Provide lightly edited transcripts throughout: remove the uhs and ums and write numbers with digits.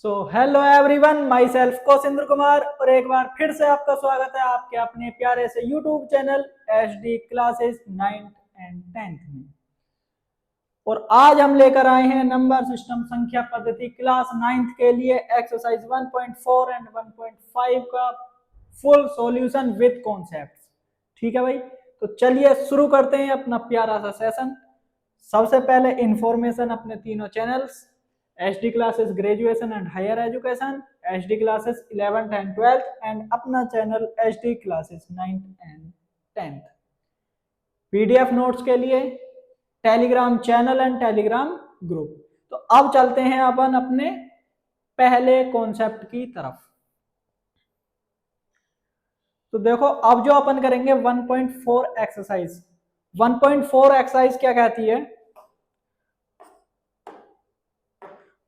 सो hello everyone, myself Kaushindra Kumar और एक बार फिर से आपका स्वागत है आपके अपने प्यारे से YouTube channel HD classes 9th and 10th में। और आज हम लेकर आए हैं नंबर सिस्टम संख्या पद्धति क्लास 9th के लिए एक्सरसाइज 1.4 एंड 1.5 का फुल सॉल्यूशन विद कॉन्सेप्ट्स। ठीक है भाई, तो चलिए शुरू करते हैं अपना प्यारा सा सेशन। सबसे पहले इंफॉर्मेशन अपने तीनों channels HD classes graduation and higher education, HD classes 11th and 12th and अपना channel HD classes 9th and 10th। PDF notes के लिए Telegram channel and Telegram group. तो अब चलते हैं अपन अपने पहले कॉन्सेप्ट की तरफ। तो देखो, अब जो अपन करेंगे 1.4 एक्सरसाइज। 1.4 एक्सरसाइज क्या कहती है,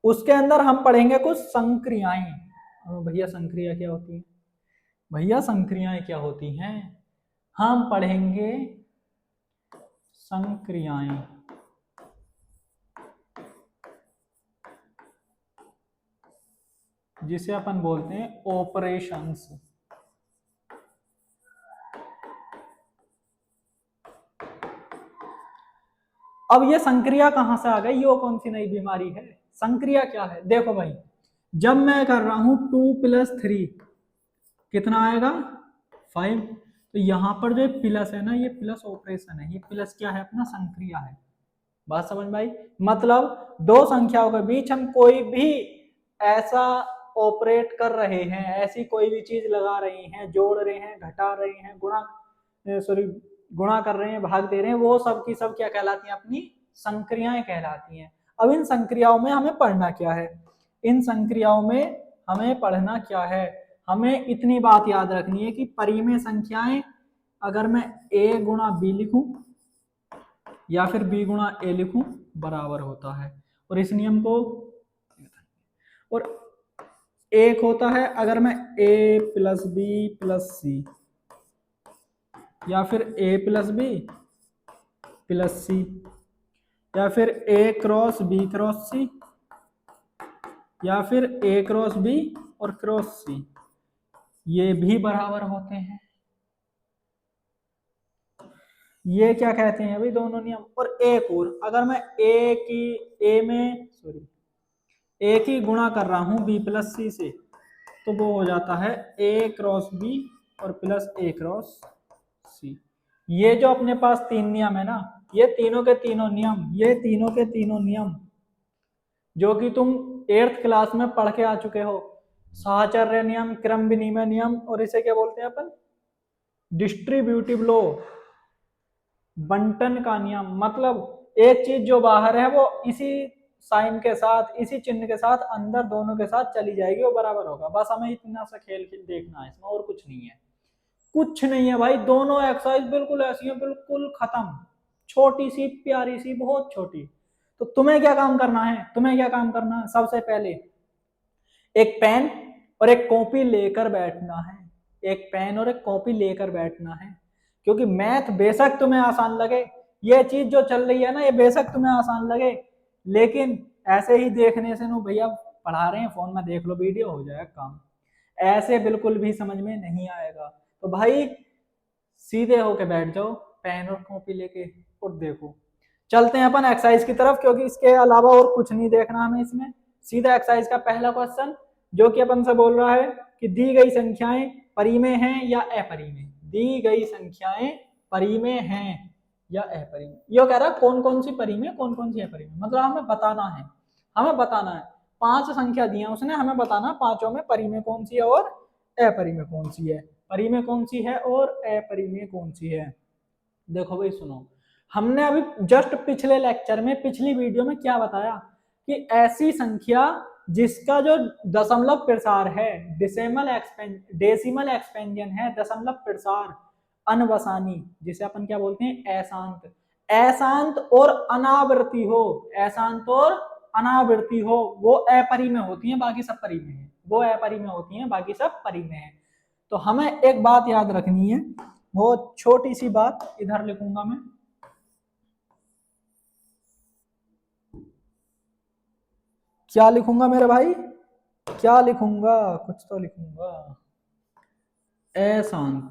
उसके अंदर हम पढ़ेंगे कुछ संक्रियाएं। भैया संक्रिया क्या होती है, भैया संक्रियाएं क्या होती हैं, हम पढ़ेंगे संक्रियाएं। जिसे अपन बोलते हैं ऑपरेशंस। अब ये संक्रिया कहां से आ गई, ये कौन सी नई बीमारी है? संक्रिया क्या है? देखो भाई, जब मैं कर रहा हूं 2 + 3 कितना आएगा 5। तो यहां पर जो प्लस है ना, ये प्लस ऑपरेशन है, ये प्लस क्या है, अपना संक्रिया है। बात समझ में आई? मतलब दो संख्याओं के बीच हम कोई भी ऐसा ऑपरेट कर रहे हैं, ऐसी कोई भी चीज लगा रहे हैं, जोड़ रहे हैं, घटा रहे हैं, गुणा कर रहे हैं, भाग दे रहे हैं, वो सब की सब क्या कहलाती हैं, अपनी संक्रियाएं कहलाती हैं। अब इन संक्रियाओं में हमें पढ़ना क्या है, इन संक्रियाओं में हमें पढ़ना क्या है, हमें इतनी बात याद रखनी है कि परिमेय संख्याएं अगर मैं A गुणा B लिखूं या फिर B गुणा A लिखूं बराबर होता है। और इस नियम को, और एक होता है अगर मैं A + B + C या फिर A + B + C या फिर A × B × C या फिर A × B और क्रॉस C, ये भी बराबर होते हैं। ये क्या कहते हैं अभी, दोनों नियम। और एक और, अगर मैं A की गुणा कर रहा हूं B + C से, तो वो हो जाता है A × B और प्लस A × C। ये जो अपने पास तीन नियम है ना, ये तीनों के तीनों नियम, ये तीनों के तीनों नियम जो कि तुम 8th क्लास में पढ़ के आ चुके हो। साहचर्य नियम, क्रम विनिमय नियम, और इसे क्या बोलते हैं अपन, डिस्ट्रीब्यूटिव लॉ, बंटन का नियम। मतलब एक चीज जो बाहर है वो इसी साइन के साथ, इसी चिन्ह के साथ अंदर दोनों के साथ चली जाएगी, वो बराबर होगा। बस हमें इतना सा खेल देखना है इसमें, और कुछ नहीं है, कुछ नहीं है भाई। दोनों एक्सरसाइज बिल्कुल ऐसी है, बिल्कुल खत्म, छोटी सी प्यारी सी, बहुत छोटी। तो तुम्हें क्या काम करना है, तुम्हें क्या काम करना है, सबसे पहले एक पेन और एक कॉपी लेकर बैठना है, एक पेन और एक कॉपी लेकर बैठना है। क्योंकि मैथ बेशक तुम्हें आसान लगे, ये चीज जो चल रही है ना, ये बेशक तुम्हें आसान लगे, लेकिन ऐसे ही देखने से नो भैया पढ़ा रहे हैं फोन में, देख लो वीडियो, हो जाएगा काम, ऐसे बिल्कुल भी समझ में नहीं आएगा। तो भाई सीधे होके बैठ जाओ, पेन और कॉपी लेके, और देखो। चलते हैं अपन एक्सरसाइज की तरफ, क्योंकि इसके अलावा और कुछ नहीं देखना हमें इसमें। सीधा एक्सरसाइज का पहला क्वेश्चन, जो कि अपन से बोल रहा है कि दी गई संख्याएं परिमेय हैं या अपरिमेय, दी गई संख्याएं परिमेय हैं या अपरिमेय। ये कह रहा है कौन कौन सी परिमेय, कौन कौन सी अपरिमेय, मतलब हमें बताना है, हमें बताना है। 5 संख्या दी है उसने, हमें बताना पांचों में परिमेय कौन सी है और अपरिमेय कौन सी है, परिमेय कौन सी है और अपरिमेय कौन सी है। देखो भाई सुनो, हमने अभी जस्ट पिछले लेक्चर में, पिछली वीडियो में क्या बताया कि ऐसी संख्या जिसका जो दशमलव प्रसार है, डेसिमल एक्सपेंजन है, दशमलव प्रसार अनवसानी, जिसे अपन क्या बोलते हैं, अशांत, अशांत और अनावृत्ति हो, अशांत और अनावृत्ति हो, वो अपरिमेय होती है, बाकी सब परिमेय है। वो अपरिमेय होती है, बाकी सब परिमेय है। तो हमें एक बात याद रखनी है, वो छोटी सी बात इधर लिखूंगा मैं, क्या लिखूंगा मेरे भाई, क्या लिखूंगा, कुछ तो लिखूंगा। अशांत,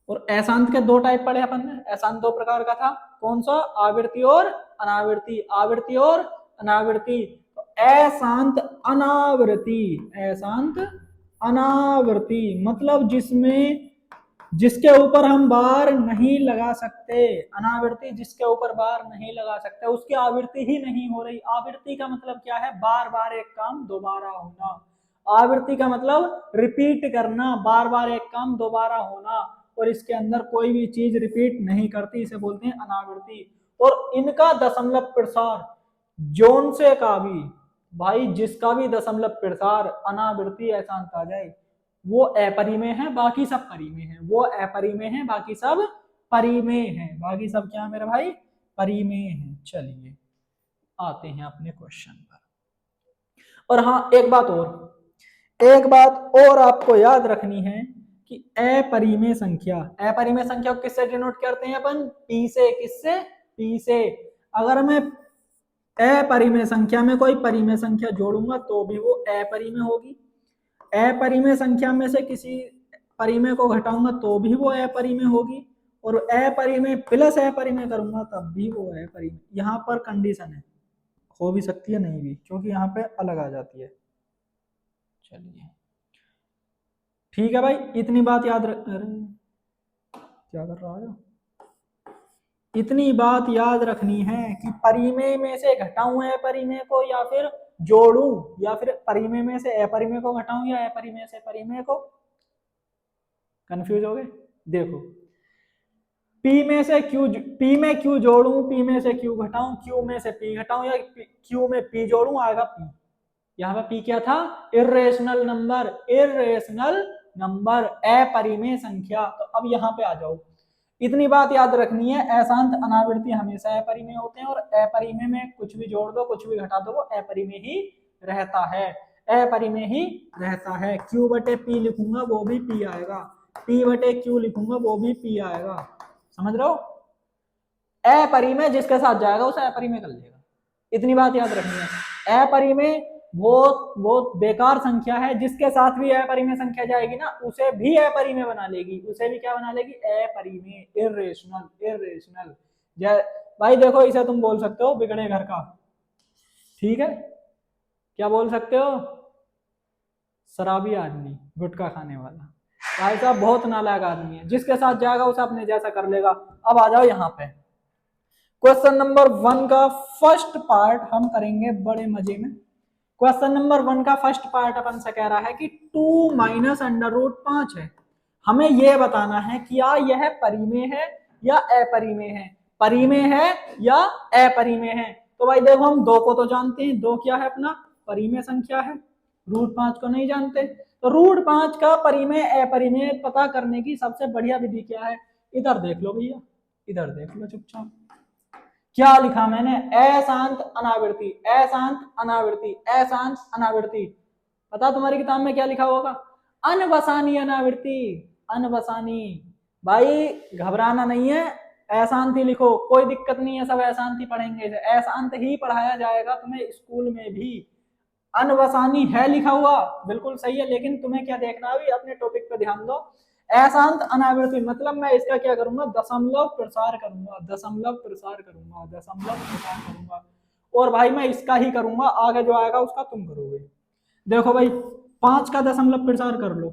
और अशांत के दो टाइप पढ़े अपन ने। अशांत दो प्रकार का था, कौन सा? आवृत्ति और अनावृत्ति, आवृत्ति और अनावृत्ति। तो अशांत अनावृत्ति, अशांत अनावृत्ति मतलब जिसमें, जिसके ऊपर हम बार नहीं लगा सकते। अनावृत्ति जिसके ऊपर बार नहीं लगा सकते, उसकी आवृत्ति ही नहीं हो रही। आवृत्ति का मतलब क्या है? बार बार एक काम दोबारा होना। आवृत्ति का मतलब रिपीट करना, बार बार एक काम दोबारा होना, और इसके अंदर कोई भी चीज रिपीट नहीं करती, इसे बोलते हैं अनावृत्ति। और इनका दशमलव प्रसार जोन से का भी, भाई जिसका भी दशमलव प्रसार अनावृत्ति अशांत आ जाए वो अपरिमेय है, बाकी सब परिमेय है। वो अपरिमेय है, बाकी सब परिमेय है। बाकी सब क्या मेरे भाई? परिमेय है। चलिए आते हैं अपने क्वेश्चन पर। और हाँ, एक बात और आपको याद रखनी है कि अपरिमेय संख्या, अपरिमेय संख्या को किससे डिनोट करते हैं अपन? पी से। किससे? पी से। अगर मैं अपरिमेय संख्या में कोई परिमेय संख्या जोड़ूंगा तो भी वो अपरिमेय होगी, अपरिमेय संख्या में से किसी परिमेय को घटाऊंगा तो भी वो अपरिमेय होगी, और अपरिमेय प्लस अपरिमेय करूंगा तब भी वो अपरिमेय। यहाँ पर कंडीशन है, हो भी सकती है नहीं भी, क्योंकि यहाँ पे अलग आ जाती है। चलिए ठीक है भाई, इतनी बात याद रख, क्या कर रहा है? इतनी बात याद रखनी है कि परिमेय में से घटाऊं अपरिमेय को या फिर जोड़ूं, या फिर परिमेय में से अपरिमेय को घटाऊं या अपरिमेय से परिमेय को। कंफ्यूज हो गए? देखो, P में से Q, P में Q जोड़ूं, P में से Q घटाऊं, Q में से P घटाऊं, या Q में P जोड़ूं, आएगा P। यहाँ पे P क्या था? इर्रेशनल नंबर, इर्रेशनल नंबर, अपरिमेय संख्या। तो अब यहाँ पे आ जाओ, इतनी बात याद रखनी है, अशांत अनावृत्ति हमेशा अपरिमेय होते हैं, और अपरिमेय में कुछ भी जोड़ दो कुछ भी घटा दो वो अपरिमेय ही रहता है, अपरिमेय ही रहता है। Q बटे P लिखूंगा वो भी P आएगा, P बटे Q लिखूंगा वो भी P आएगा। समझ रहे हो? अपरिमेय जिसके साथ जाएगा उसे अपरिमेय कर लेगा, इतनी बात याद रखनी है। अपरिमेय वो बेकार संख्या है, जिसके साथ भी अपरिमेय संख्या जाएगी ना उसे भी अपरिमेय बना लेगी, उसे भी क्या बना लेगी? अपरिमेय, इर्रेशनल, इर्रेशनल। भाई देखो, इसे तुम बोल सकते हो बिगड़े घर का, ठीक है? क्या बोल सकते हो? शराबी आदमी, गुटखा खाने वाला। भाई साहब बहुत नालायक आदमी है, जिसके साथ जाएगा उसे अपने जैसा कर लेगा। अब आ जाओ यहाँ पे, क्वेश्चन नंबर 1 का फर्स्ट पार्ट हम करेंगे बड़े मजे में। क्वेश्चन नंबर 1 का फर्स्ट पार्ट अपन से कह रहा है कि 2 माइनस अंडर रूट 5 है। हमें यह बताना है कि क्या यह परिमेय है या अपरिमेय है, परिमेय है या अपरिमेय है। तो भाई देखो, हम 2 को तो जानते हैं, 2 क्या है अपना? परिमेय संख्या है। रूट 5 को नहीं जानते, तो रूट 5 का परिमेय अपरिमेय पता करने की सबसे बढ़िया विधि क्या है? इधर देख लो भैया, इधर देख लो चुपचाप। क्या लिखा मैंने? अशांत अनावृत्ति, अशांत अनावृत्ति, अशांत अनावृत्ति। पता तुम्हारी किताब में क्या लिखा होगा? अनवसानी अनावृत्ति, अनवसानी। भाई घबराना नहीं है, अशांत ही लिखो, कोई दिक्कत नहीं है, सब अशांत ही पढ़ेंगे, अशांत ही पढ़ाया जाएगा तुम्हें स्कूल में भी। अनवसानी है लिखा हुआ, बिल्कुल सही है, लेकिन तुम्हें क्या देखना है? अपने टॉपिक पे ध्यान दो। अशांत अनावृत्ति मतलब मैं इसका क्या करूंगा? दशमलव प्रसार करूंगा, दशमलव प्रसार करूंगा, दशमलव प्रसार करूंगा। और भाई मैं इसका ही करूंगा, आगे जो आएगा उसका तुम करोगे। देखो भाई, 5 का दशमलव प्रसार कर लो,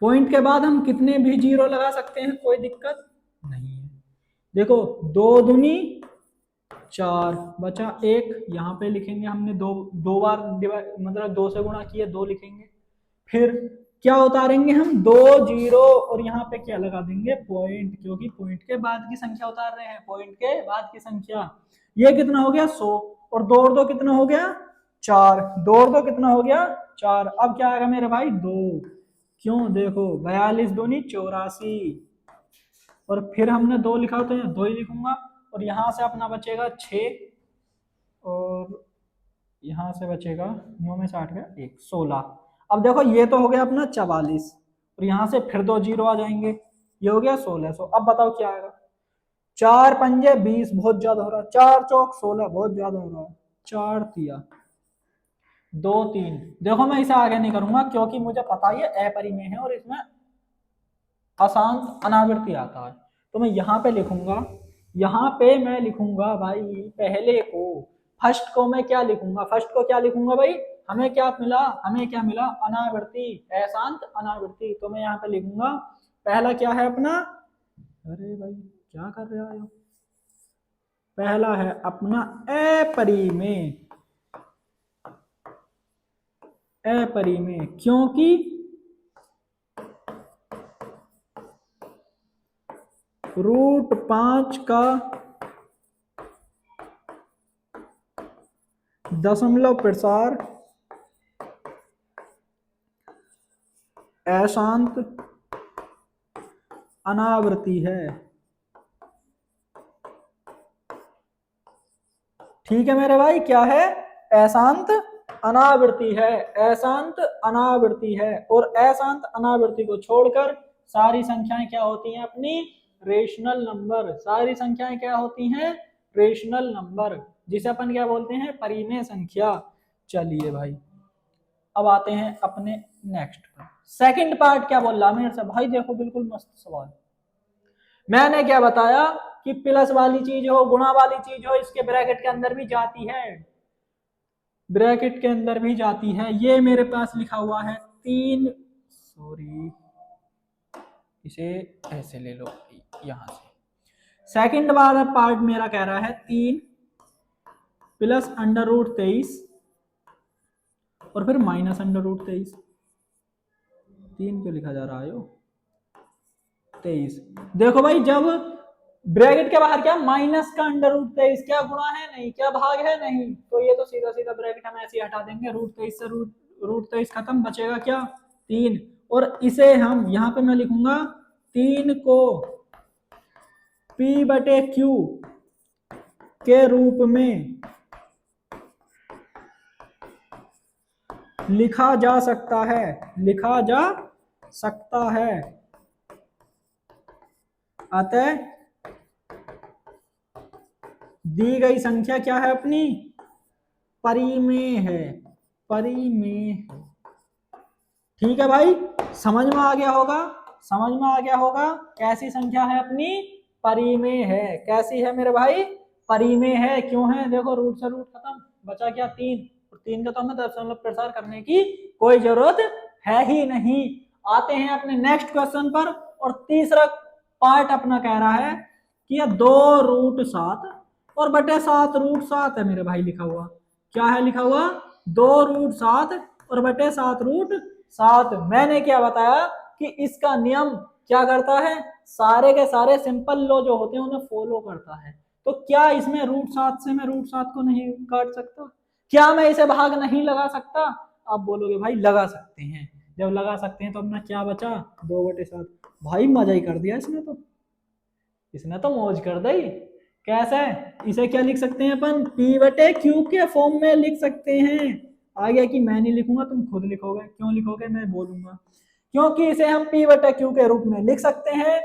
पॉइंट के बाद हम कितने भी जीरो लगा सकते हैं, कोई दिक्कत नहीं है। देखो 2 दूनी 4 बचा 1, यहाँ पे लिखेंगे हमने दो बार मतलब 2 से गुणा किया, 2 लिखेंगे। फिर क्या उतारेंगे हम? 2 जीरो, और यहाँ पे क्या लगा देंगे? पॉइंट, क्योंकि पॉइंट के बाद की संख्या उतार रहे हैं, पॉइंट के बाद की संख्या। ये कितना हो गया? 100, और 2 और 2 कितना हो गया? 4, 2 और 2 कितना हो गया? 4। अब क्या आएगा मेरे भाई? 2। क्यों? देखो 42 दूनी 84, और फिर हमने 2 लिखा तो यहाँ 2 ही लिखूंगा, और यहाँ से अपना बचेगा 6, और यहाँ से बचेगा 9 में 8 गया 1, 16। अब देखो ये तो हो गया अपना 44, और यहाँ से फिर 2 जीरो आ जाएंगे, ये हो गया 1600। अब बताओ क्या आएगा? 4 पंजे 20 बहुत ज्यादा हो रहा है, 4 चौक 16 बहुत ज्यादा हो रहा है, 4 तिया 2 3। देखो मैं इसे आगे नहीं करूंगा क्योंकि मुझे पता है ये अपरिमेय है और इसमें अशांत अनावृत्ति आता है। तो मैं यहाँ पे लिखूंगा, यहाँ पे मैं लिखूंगा भाई पहले को, फर्स्ट को मैं क्या लिखूंगा, फर्स्ट को क्या लिखूंगा भाई, हमें क्या मिला, हमें क्या मिला, अनावृत्ति, अशांत अनावृत्ति। तो मैं यहाँ पे लिखूंगा पहला क्या है अपना, अरे भाई क्या कर रहे हो, पहला है अपना अपरिमेय, अपरिमेय क्योंकि √5 का दशमलव प्रसार अशांत अनावृत्ति है। ठीक है मेरे भाई, क्या है, अशांत अनावृत्ति है, अशांत अनावृत्ति है। और अशांत अनावृत्ति को छोड़कर सारी संख्याएं क्या होती हैं अपनी, रेशनल नंबर। सारी संख्याएं क्या होती हैं, रेशनल नंबर, जिसे अपन क्या बोलते हैं, परिमेय संख्या। चलिए भाई अब आते हैं अपने नेक्स्ट पर। सेकंड पार्ट क्या बोल रहा मेरे से भाई, देखो बिल्कुल मस्त सवाल। मैंने क्या बताया कि प्लस वाली चीज हो, गुणा वाली चीज हो, इसके ब्रैकेट के अंदर भी जाती है, ब्रैकेट के अंदर भी जाती है। ये मेरे पास लिखा हुआ है 3, सॉरी इसे ऐसे ले लो यहां से। सेकंड वाला पार्ट मेरा कह रहा है 3 प्लस √23 और फिर माइनस √23। 3 क्यों लिखा जा रहा है 23। देखो भाई जब ब्रैकेट के बाहर क्या माइनस का √23, क्या गुणा है नहीं, क्या भाग है नहीं, तो ये तो सीधा सीधा ब्रैकेट हम ऐसे ही हटा देंगे, √23 से √23 खत्म, बचेगा क्या 3। और इसे हम यहाँ पे मैं लिखूंगा 3 को P/Q के रूप में लिखा जा सकता है, लिखा जा सकता है। अतः दी गई संख्या क्या है अपनी, परिमेय है, परिमेय है। ठीक है भाई, समझ में आ गया होगा, समझ में आ गया होगा कैसी संख्या है अपनी, परिमेय है। कैसी है मेरे भाई, परिमेय है। क्यों है, देखो रूट से रूट खत्म, बचा क्या 3, और 3 का तो हमें दशमलव प्रसार करने की कोई जरूरत है ही नहीं। आते हैं अपने नेक्स्ट क्वेश्चन पर। और तीसरा पार्ट अपना कह रहा है कि 2√7 और बटे 7√7 है मेरे भाई लिखा हुआ। क्या है लिखा हुआ, 2√7 और बटे 7√7। मैंने क्या बताया कि इसका नियम क्या करता है, सारे के सारे सिंपल लॉ जो होते हैं उन्हें फॉलो करता है। तो क्या इसमें √7 से मैं √7 को नहीं काट सकता, क्या मैं इसे भाग नहीं लगा सकता। आप बोलोगे भाई लगा सकते हैं, जब लगा सकते हैं तो अपना क्या बचा 2/7। भाई मजा ही कर दिया इसने तो, इसने तो मौज कर दी। कैसे, इसे क्या लिख सकते हैं अपन, P/Q के फॉर्म में लिख सकते हैं। आ गया कि मैं नहीं लिखूंगा तुम खुद लिखोगे, क्यों लिखोगे, मैं बोलूंगा, क्योंकि इसे हम P/Q के रूप में लिख सकते हैं।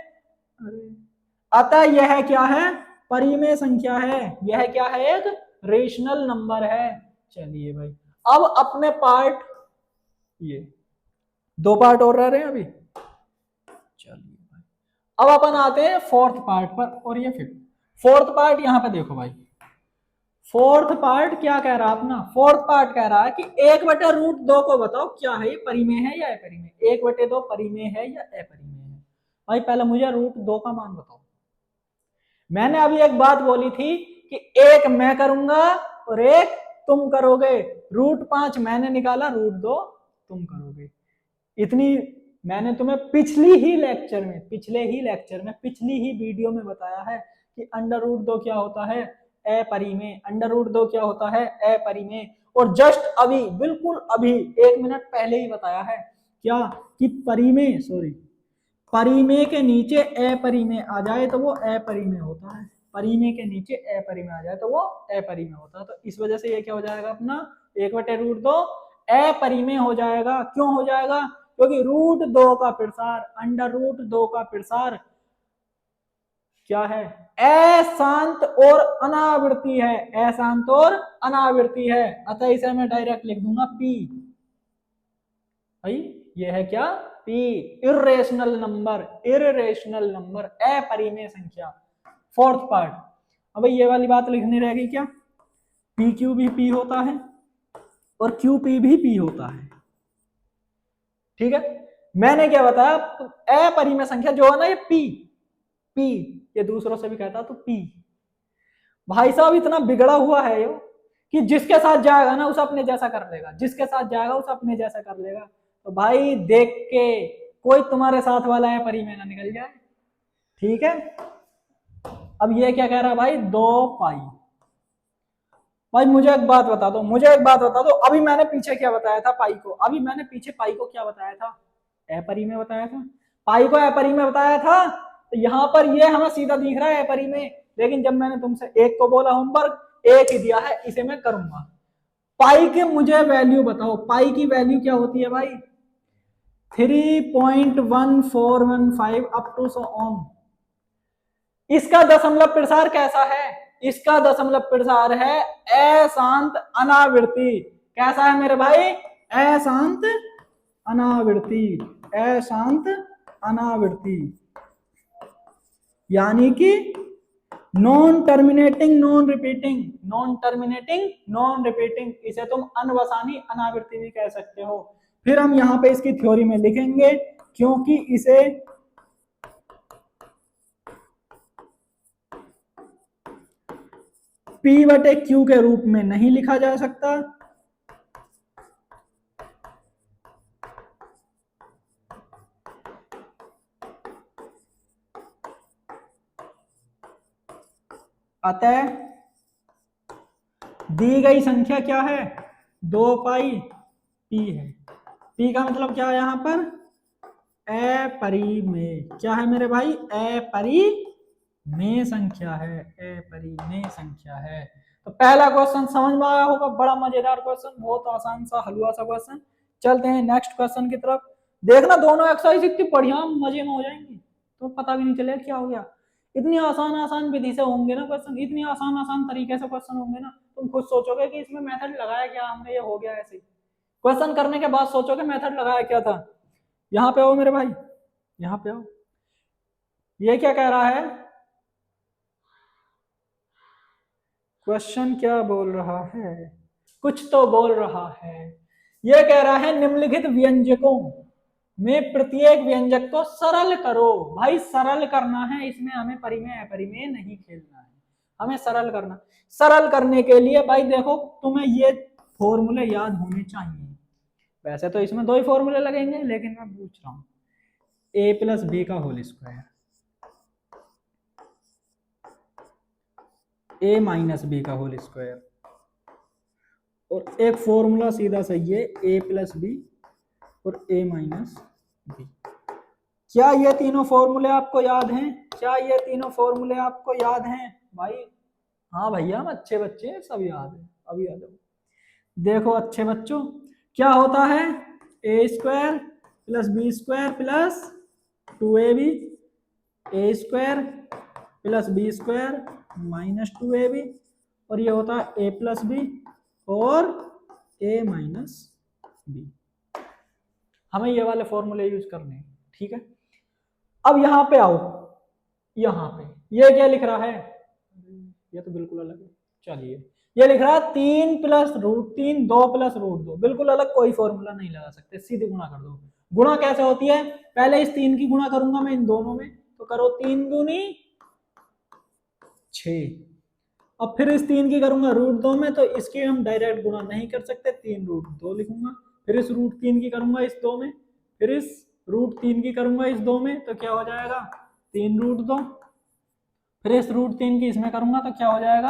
अतः यह क्या है, परिमेय संख्या है, यह क्या है, एक रेशनल नंबर है। चलिए भाई अब अपने पार्ट, ये 2 पार्ट और रह रहे हैं अभी। चलिए भाई अब अपन आते हैं फोर्थ पार्ट पर, और ये फिफ्थ। फोर्थ पार्ट यहाँ पे देखो भाई, फोर्थ पार्ट क्या कह रहा है अपना, फोर्थ पार्ट कह रहा है कि 1/√2 को बताओ क्या है, परिमेय है या अपरिमेय। 1/2 परिमेय है या अपरिमेय है। भाई पहले मुझे √2 का मान बताओ। मैंने अभी एक बात बोली थी कि एक मैं करूंगा और एक तुम करोगे, √5 मैंने निकाला, √2 तुम करोगे। इतनी मैंने तुम्हें पिछले ही लेक्चर में पिछली ही वीडियो में बताया है कि √2 क्या होता है, अपरिमेय। √2 क्या होता है, अपरिमेय। और जस्ट अभी, बिल्कुल अभी 1 मिनट पहले ही बताया है क्या, कि परिमेय, सॉरी, परिमेय के नीचे अपरिमेय आ जाए तो वो अपरिमेय होता है, परिमेय के नीचे अपरिमेय आ जाए तो वो अपरिमेय होता है। तो इस वजह से ये क्या हो जाएगा अपना 1/√2 अपरिमेय हो जाएगा। क्यों हो जाएगा, क्योंकि √2 का प्रसार, √2 का प्रसार क्या है, अशांत और अनावृत्ति है, अशांत और अनावृत्ति है, अतः इसे मैं डायरेक्ट लिख दूंगा पी। भाई ये है क्या, pi, irrational number, irrational number, अपरिमेय संख्या। फोर्थ पार्ट, अब ये वाली बात लिखनी रहेगी क्या, पी क्यू भी पी होता है और क्यू पी भी पी होता है, ठीक है। मैंने क्या बताया, अपरिमेय संख्या जो है ना ये पी, पी ये दूसरों से भी कहता तो पी। भाई साहब इतना बिगड़ा हुआ है ये कि जिसके साथ जाएगा ना उसे अपने जैसा कर लेगा, जिसके साथ जाएगा उसे अपने जैसा कर लेगा। तो भाई देख के कोई तुम्हारे साथ वाला है परिमेय ना निकल जाए, ठीक है। अब ये क्या कह रहा है भाई, 2 पाई। भाई मुझे एक बात बता दो, मुझे एक बात बता दो, अभी मैंने पीछे क्या बताया था पाई को, अभी मैंने पीछे पाई को क्या बताया था, अपरिमेय बताया था, पाई को अपरिमेय बताया था। तो यहाँ पर ये हमें सीधा दिख रहा है अपरिमेय, लेकिन जब मैंने तुमसे एक को बोला होमवर्क, एक ही दिया है, इसे मैं करूंगा। पाई के मुझे वैल्यू बताओ, पाई की वैल्यू क्या होती है भाई, 3.1415 अप टू सो ऑन। इसका दशमलव प्रसार कैसा है, इसका दशमलव प्रसार है अशांत अनावृत्ति। कैसा है मेरे भाई, अशांत अनावृत्ति, अशांत अनावृत्ति, यानी कि non terminating non repeating, non terminating non repeating, इसे तुम अनवसानी अनावृत्ति भी कह सकते हो। फिर हम यहां पे इसकी थ्योरी में लिखेंगे, क्योंकि इसे P बटे Q के रूप में नहीं लिखा जा सकता, अतः दी गई संख्या क्या है, 2 पाई P है। P का मतलब क्या है यहां पर, अपरिमेय, क्या है मेरे भाई, अपरिमेय संख्या है, अपरिमेय संख्या है। तो पहला क्वेश्चन समझ में आया होगा, बड़ा मजेदार क्वेश्चन, बहुत आसान सा हलवा सा क्वेश्चन। चलते हैं नेक्स्ट क्वेश्चन की तरफ। देखना दोनों एक्सरसाइज इतनी बढ़िया मजे में हो जाएंगी, तो पता भी नहीं चलेगा क्या हो गया। इतनी आसान आसान विधि से होंगे ना क्वेश्चन, इतनी आसान आसान तरीके से क्वेश्चन होंगे ना, तुम खुद सोचोगे कि इसमें मेथड लगाया क्या हमने, ये हो गया ऐसे। क्वेश्चन करने के बाद सोचोगे मेथड लगाया क्या था। यहाँ पे आओ मेरे भाई, यहाँ पे आओ, ये क्या कह रहा है, क्वेश्चन क्या बोल रहा है, कुछ तो बोल रहा है। ये कह रहा है निम्नलिखित व्यंजकों में प्रत्येक व्यंजक को सरल करो। भाई सरल करना है, इसमें हमें परिमेय अपरिमेय नहीं खेलना है, हमें सरल करना। सरल करने के लिए भाई देखो तुम्हें ये फॉर्मूले याद होने चाहिए, वैसे तो इसमें 2 ही फॉर्मूले लगेंगे, लेकिन मैं पूछ रहा हूँ, a प्लस बी का whole square, a minus B का होल स्क्वायर, और एक फॉर्मूला सीधा सही है a प्लस बी और a माइनस बी। क्या ये तीनों फॉर्मूले आपको याद हैं, क्या ये तीनों फॉर्मूले आपको याद हैं भाई। हाँ भैया हम अच्छे बच्चे हैं, सब याद है, अभी आ जाओ। देखो अच्छे बच्चों, क्या होता है, a square plus b square plus 2ab, a square plus b square minus 2ab, और ये होता है ए प्लस बी और ए माइनस बी। हमें ये वाले फॉर्मूले यूज करने हैं, ठीक है। अब यहां पे आओ, यहां पे ये क्या लिख रहा है, ये तो बिल्कुल अलग है। चलिए ये लिख रहा है 3 प्लस रूट 3, 2 प्लस रूट 2, बिल्कुल अलग, कोई फॉर्मूला नहीं लगा सकते, सीधे गुणा कर दो। गुणा कैसे होती है, पहले इस 3 की गुणा करूंगा मैं इन दोनों में, तो करो 3 दूनी 6, अब फिर इस 3 की करूंगा रूट 2 में, तो इसकी हम डायरेक्ट गुणा नहीं कर सकते, 3 रूट 2 लिखूंगा। फिर इस रूट 3 की करूंगा इस 2 में, फिर इस रूट 3 की करूंगा इस 2 में, तो क्या हो जाएगा 3 रूट 2, फिर इस रूट 3 की इसमें करूंगा तो क्या हो जाएगा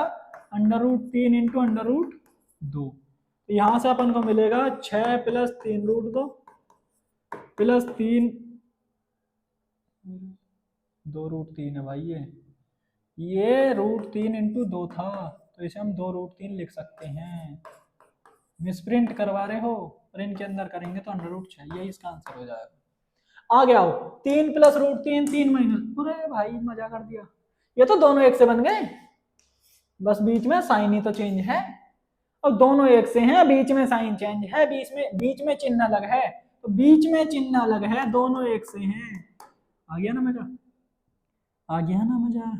under root 3 into under root 2। तो यहां से अपन को मिलेगा 6 प्लस 3 रूट 2 प्लस 3, 2 रूट 3 है भाई, ये रूट 3 इंटू 2 था, तो इसे हम 2 रूट 3 लिख सकते हैं। मिसप्रिंट करवा रहे हो, प्रिंट के अंदर करेंगे तो अंडर रूट 6, यही इसका आंसर हो जाएगा। आ गया हो 3 प्लस रूट 3, 3 माइनस, अरे भाई मजा कर दिया, ये तो दोनों एक से बन गए, बस बीच में साइन ही तो चेंज है। अब दोनों एक से हैं, बीच में साइन चेंज है, बीच में चिन्ह अलग है, तो बीच में चिन्ह अलग है, दोनों एक से हैं। आ गया ना मजा, आ गया ना मजा।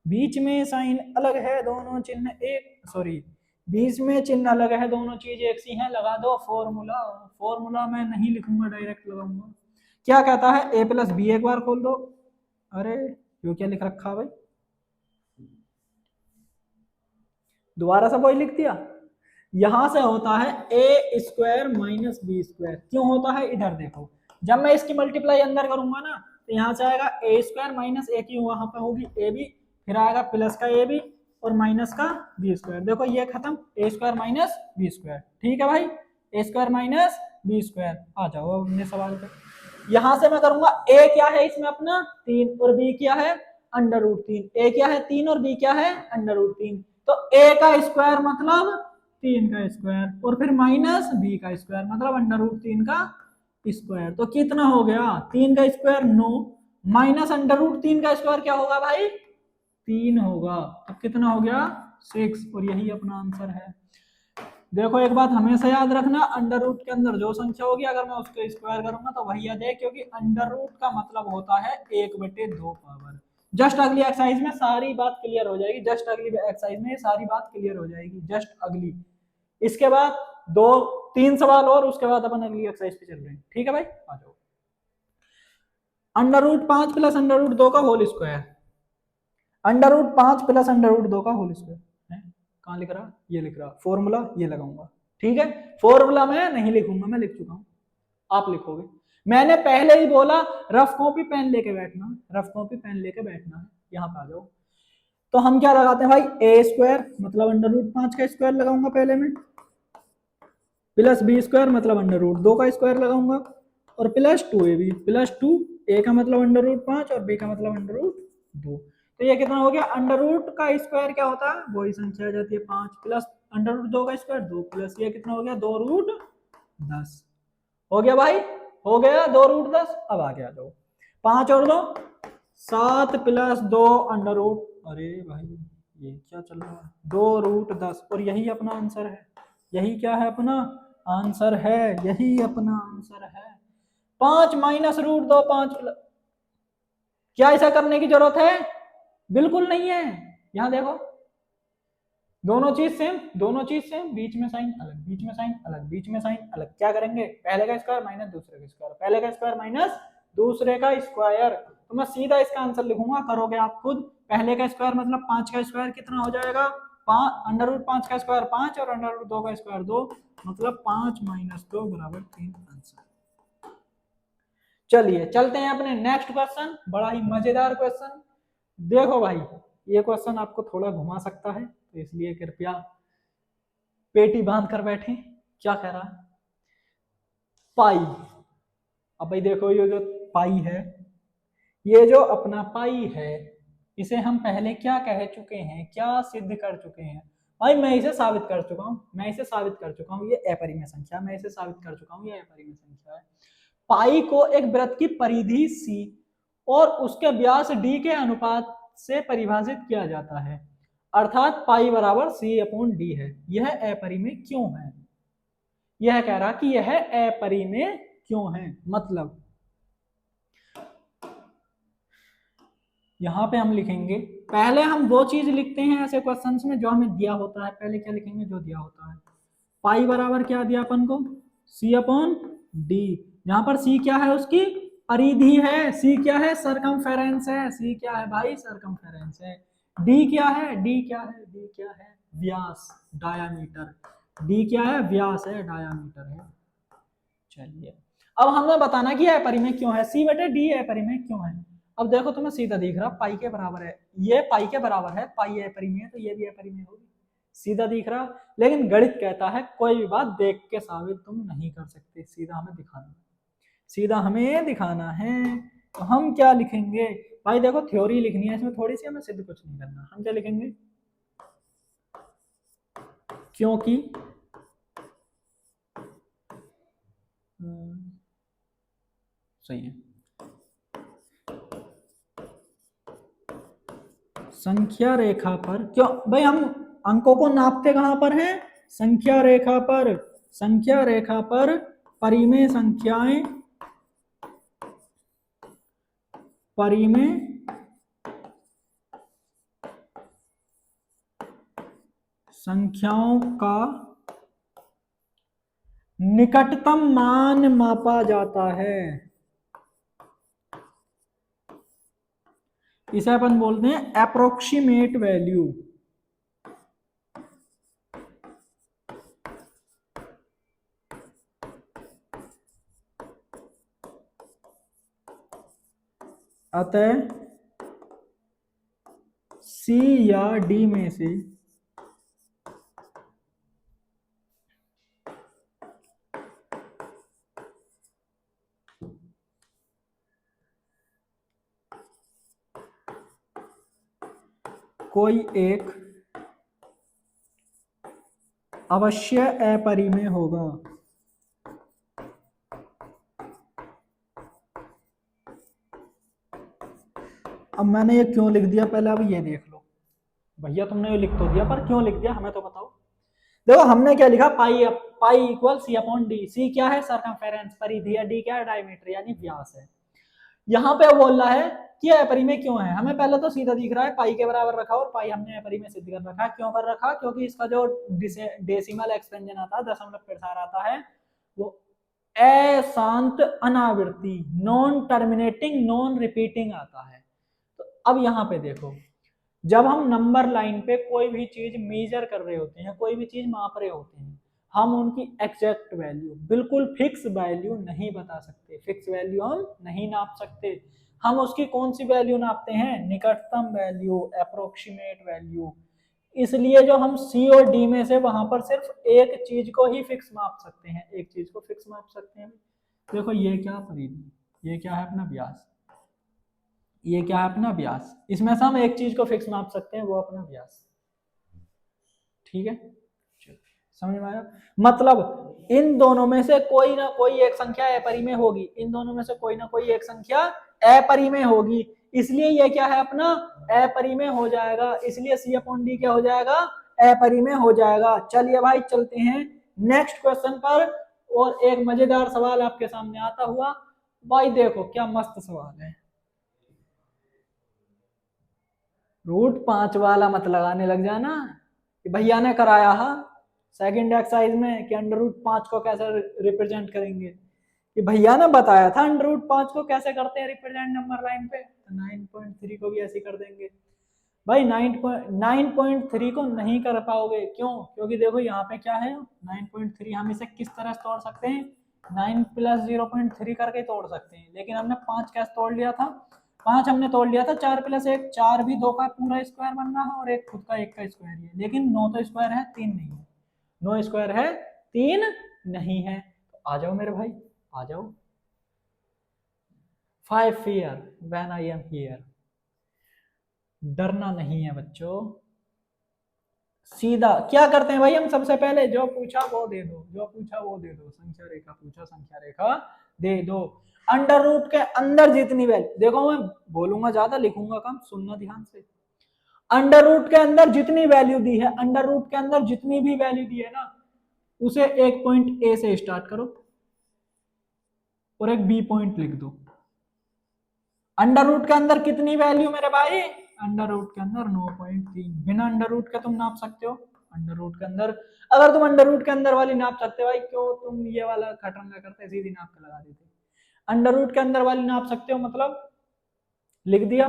बीच में साइन अलग है, दोनों चिन्ह एक, सॉरी, बीच में चिन्ह अलग है, दोनों चीज एक सी हैं, लगा दो फॉर्मूला। फॉर्मूला मैं नहीं लिखूंगा, डायरेक्ट लगाऊंगा। क्या कहता है, ए प्लस बी, एक बार खोल दो। अरे यो क्या लिख रखा भाई, दोबारा से वही लिख दिया। यहां से होता है a square minus B square, क्यों होता है इधर देखो, जब मैं इसकी मल्टीप्लाई अंदर करूंगा ना, तो यहाँ से आएगा ए स्क्वायर माइनस ए की वहां पे होगी ए बी, फिर आएगा प्लस का ए बी और माइनस का बी स्क्वायर। देखो ये खत्म, ए स्क्वायर माइनस बी स्क्वायर, ठीक है भाई, ए स्क्वायर माइनस बी स्क्वायर। आ जाओ अब अपने सवाल पे, यहां से मैं करूंगा ए क्या है इसमें अपना 3 और बी क्या है अंडर रूट 3, ए क्या है 3 और बी क्या है अंडर रूट 3, तो ए का स्क्वायर मतलब 3 का स्क्वायर और फिर माइनस बी का स्क्वायर मतलब अंडर रूट 3 का स्क्वायर। तो कितना हो गया, 3 का स्क्वायर 9 माइनस अंडर रूट 3 का स्क्वायर क्या होगा भाई 3 होगा, अब कितना हो गया 6, और यही अपना आंसर है। देखो एक बात हमेशा याद रखना, अंडर रूट के अंदर जो संख्या होगी अगर मैं उसको स्क्वायर करूंगा तो वही आ जाए, क्योंकि अंडर रूट का मतलब होता है 1/2 पावर। जस्ट अगली एक्सरसाइज में सारी बात क्लियर हो जाएगी, जस्ट अगली एक्सरसाइज में सारी बात क्लियर हो जाएगी, जस्ट अगली। इसके बाद 2-3 सवाल और, उसके बाद अपन अगली एक्सरसाइज पे चल रहे हैं, ठीक है भाई। आ जाओ, under root 5 plus under root 2 का whole square, under root 5 plus under root 2 का होल स्क्वायर, कहाँ लिख रहा, ये लिख रहा, फॉर्मूला ये लगाऊंगा, ठीक है। फॉर्मूला मैं नहीं लिखूंगा, मैं लिख चुका हूं, आप लिखोगे। मैंने पहले ही बोला रफ कॉपी पेन लेके बैठना, रफ कॉपी पेन लेके बैठना है। यहाँ पे आ जाओ, तो हम क्या लगाते हैं भाई, ए स्क्वायर मतलब अंडर रूट 5 का स्क्वायर लगाऊंगा पहले में, प्लस बी स्क्वायर मतलब अंडर रूट 2 का स्क्वायर लगाऊंगा, और प्लस 2ab प्लस 2, ए का मतलब अंडर रूट 5 और बी का मतलब अंडर रूट 2। तो ये कितना हो गया, अंडर रूट का स्क्वायर क्या होता है, वही संख्या आ जाती है 5 प्लस अंडर रूट 2 का स्क्वायर 2 प्लस ये कितना हो गया 2 रूट 10। हो गया भाई, हो गया 2 रूट 10। अब आगे आ जाओ, 5 और 2 7 प्लस 2 अंडर रूट, अरे भाई ये क्या चल रहा है, 2 रूट 10, और यही अपना आंसर है, यही क्या है अपना आंसर है, यही अपना आंसर है। 5 माइनस रूट 2 5, क्या ऐसा करने की जरूरत है, बिल्कुल नहीं है। यहां देखो दोनों चीज सेम, दोनों चीज सेम, बीच में साइन अलग, बीच में साइन अलग, बीच में साइन अलग, क्या करेंगे पहले का स्क्वायर माइनस दूसरे का स्क्वायर, पहले का स्क्वायर माइनस दूसरे का स्क्वायर, तो मैं सीधा इसका आंसर लिखूंगा, करोगे आप खुद। पहले का स्क्वायर मतलब 5 का स्क्वायर कितना हो जाएगा, अंडर रूट 5 का स्क्वायर 5 और अंडर रूट 2 का स्क्वायर 2, मतलब 5 माइनस 2 बराबर 3 आंसर। चलिए चलते हैं अपने नेक्स्ट क्वेश्चन, बड़ा ही मजेदार क्वेश्चन। देखो भाई ये क्वेश्चन आपको थोड़ा घुमा सकता है, तो इसलिए कृपया पेटी बांध कर बैठे। क्या कह रहा है, पाई, अब भाई देखो ये जो पाई है, ये जो अपना पाई है, इसे हम पहले क्या कह चुके हैं, क्या सिद्ध कर चुके हैं भाई, मैं इसे साबित कर चुका हूं, मैं इसे साबित कर चुका हूं, ये अपरिमेय संख्या, मैं इसे साबित कर चुका हूं, ये अपरिमेय संख्या है। पाई को एक वृत्त की परिधि सी और उसके व्यास डी के अनुपात से परिभाषित किया जाता है, अर्थात पाई बराबर सी अपॉन डी है, यह अपरिमेय क्यों है। यह कह रहा कि यह अपरिमेय क्यों है, मतलब यहां पे हम लिखेंगे, पहले हम वो चीज लिखते हैं ऐसे क्वेश्चंस में जो हमें दिया होता है, पहले क्या लिखेंगे जो दिया होता है। पाई बराबर क्या दिया अपन को, सी अपॉन डी, यहाँ पर सी क्या है उसकी परिधि है, सी क्या है सरकमफेरेंस है, सी क्या है भाई सरकमफेरेंस है, डी क्या है, डी क्या है, डी क्या है व्यास डायामीटर, डी क्या है व्यास है डायामीटर है। चलिए अब हमें बताना कि अपरिमेय क्यों है, सी बटे डी अपरिमेय क्यों है। अब देखो तुम्हें सीधा दिख रहा पाई के बराबर है, ये पाई के बराबर है, पाई अपरिमेय है तो ये भी अपरिमेय होगी, सीधा दिख रहा। लेकिन गणित कहता है कोई भी बात देख के साबित तुम नहीं कर सकते, सीधा हमें दिखाना, सीधा हमें दिखाना है। तो हम क्या लिखेंगे भाई, देखो थ्योरी लिखनी है इसमें थोड़ी सी, हमें सिद्ध कुछ नहीं करना। हम क्या लिखेंगे, क्योंकि सही है, संख्या रेखा पर, क्यों भाई हम अंकों को नापते कहां पर हैं? संख्या रेखा पर। संख्या रेखा पर परिमेय संख्याएं, परिमेय संख्याओं का निकटतम मान मापा जाता है। इसे अपन बोलते हैं अप्रोक्सीमेट वैल्यू। अतः सी या डी में से कोई एक अवश्य अपरिमेय होगा। अब मैंने ये क्यों लिख दिया, पहले अब ये देख लो। भैया तुमने ये लिख तो दिया, पर क्यों लिख दिया हमें तो बताओ। देखो हमने क्या लिखा, pi pi equal C upon D. C क्या है? सरकमफेरेंस, परिधि, या डी क्या है? डायमीटर यानी व्यास है। यहाँ पे बोल रहा है कि अपरिमेय क्यों है। हमें पहले तो सीधा दिख रहा है पाई के बराबर रखा, और पाई हमने अपरिमेय सिद्ध कर रखा। क्यों कर रखा? क्योंकि इसका जो डेसिमल एक्सपेंशन आता है, दशमलव प्रसार आता है, वो अशांत अनावृत्ति, नॉन टर्मिनेटिंग नॉन रिपीटिंग आता है। तो अब यहाँ पे देखो, जब हम नंबर लाइन पे कोई भी चीज मेजर कर रहे होते हैं, कोई भी चीज माप रहे होते हैं, हम उनकी एग्जैक्ट वैल्यू, बिल्कुल फिक्स वैल्यू नहीं बता सकते। फिक्स वैल्यू हम नहीं नाप सकते। हम उसकी कौन सी वैल्यू नापते हैं? निकटतम वैल्यू, अप्रोक्सीमेट वैल्यू। इसलिए जो हम सी और डी में से वहां पर सिर्फ एक चीज को ही फिक्स माप सकते हैं, एक चीज को फिक्स माप सकते हैं। देखो ये क्या परिधि, ये क्या है अपना व्यास, ये क्या है अपना व्यास। इसमें से हम एक चीज को फिक्स माप सकते हैं, वो अपना व्यास। ठीक है, समझ में आया? मतलब इन दोनों में से कोई ना कोई एक संख्या अपरिमेय होगी, इन दोनों में से कोई ना कोई एक संख्या अपरिमेय होगी, इसलिए ये क्या है अपना? अपरिमेय हो जाएगा। इसलिए सी अपॉन डी क्या हो जाएगा? अपरिमेय हो जाएगा। चलिए भाई चलते हैं नेक्स्ट क्वेश्चन पर। और एक मजेदार सवाल आपके सामने आता हुआ, भाई देखो क्या मस्त सवाल है। √5 वाला मत लगाने लग जाना कि भैया ने कराया है सेकंड एक्सरसाइज में कि √5 को कैसे रिप्रेजेंट करेंगे, कि भैया ने बताया था √5 को कैसे करते हैं रिप्रेजेंट नंबर लाइन पे, तो 9.3 को भी ऐसे कर देंगे। भाई 9.3 को नहीं कर पाओगे, क्यों? क्योंकि देखो यहाँ पे क्या है, 9.3 हम इसे किस तरह से तोड़ सकते हैं? 9 + 0.3 करके तोड़ सकते हैं। लेकिन हमने 5 कैसे तोड़ लिया था? 5 हमने तोड़ लिया था 4 + 1, 4 भी 2 का पूरा स्क्वायर बन रहा है और एक खुद का 1 का स्क्वायर है। लेकिन 9 तो स्क्वायर है, 3 नहीं है। 9 स्क्वायर है, 3 नहीं है। तो आ जाओ मेरे भाई, आ जाओ। 5 fear when I am here। डरना नहीं है बच्चों। सीधा क्या करते हैं भाई हम? सबसे पहले जो पूछा वो दे दो, जो पूछा वो दे दो। संख्या रेखा पूछा, संख्या रेखा दे दो। अंडर रूट के अंदर जितनी वैल्यू, देखो मैं बोलूंगा ज्यादा लिखूंगा कम, सुनना ध्यान से। अंडर रूट के अंदर जितनी वैल्यू दी है, अंडर रूट के अंदर जितनी भी वैल्यू दी है ना, उसे एक पॉइंट ए से स्टार्ट करो और एक बी पॉइंट लिख दो। अंडर रूट के अंदर कितनी वैल्यू मेरे भाई? अंडर रूट के अंदर 9.3। बिना अंडर रूट के तुम नाप सकते हो। अंडर रूट के अंदर, अगर तुम अंडर रूट के अंदर वाली नाप सकते भाई, क्यों तुम ये वाला खटरंगा करते, सीधी नाप के लगा देते। अंडर रूट के अंदर वाली नाप सकते हो, मतलब लिख दिया।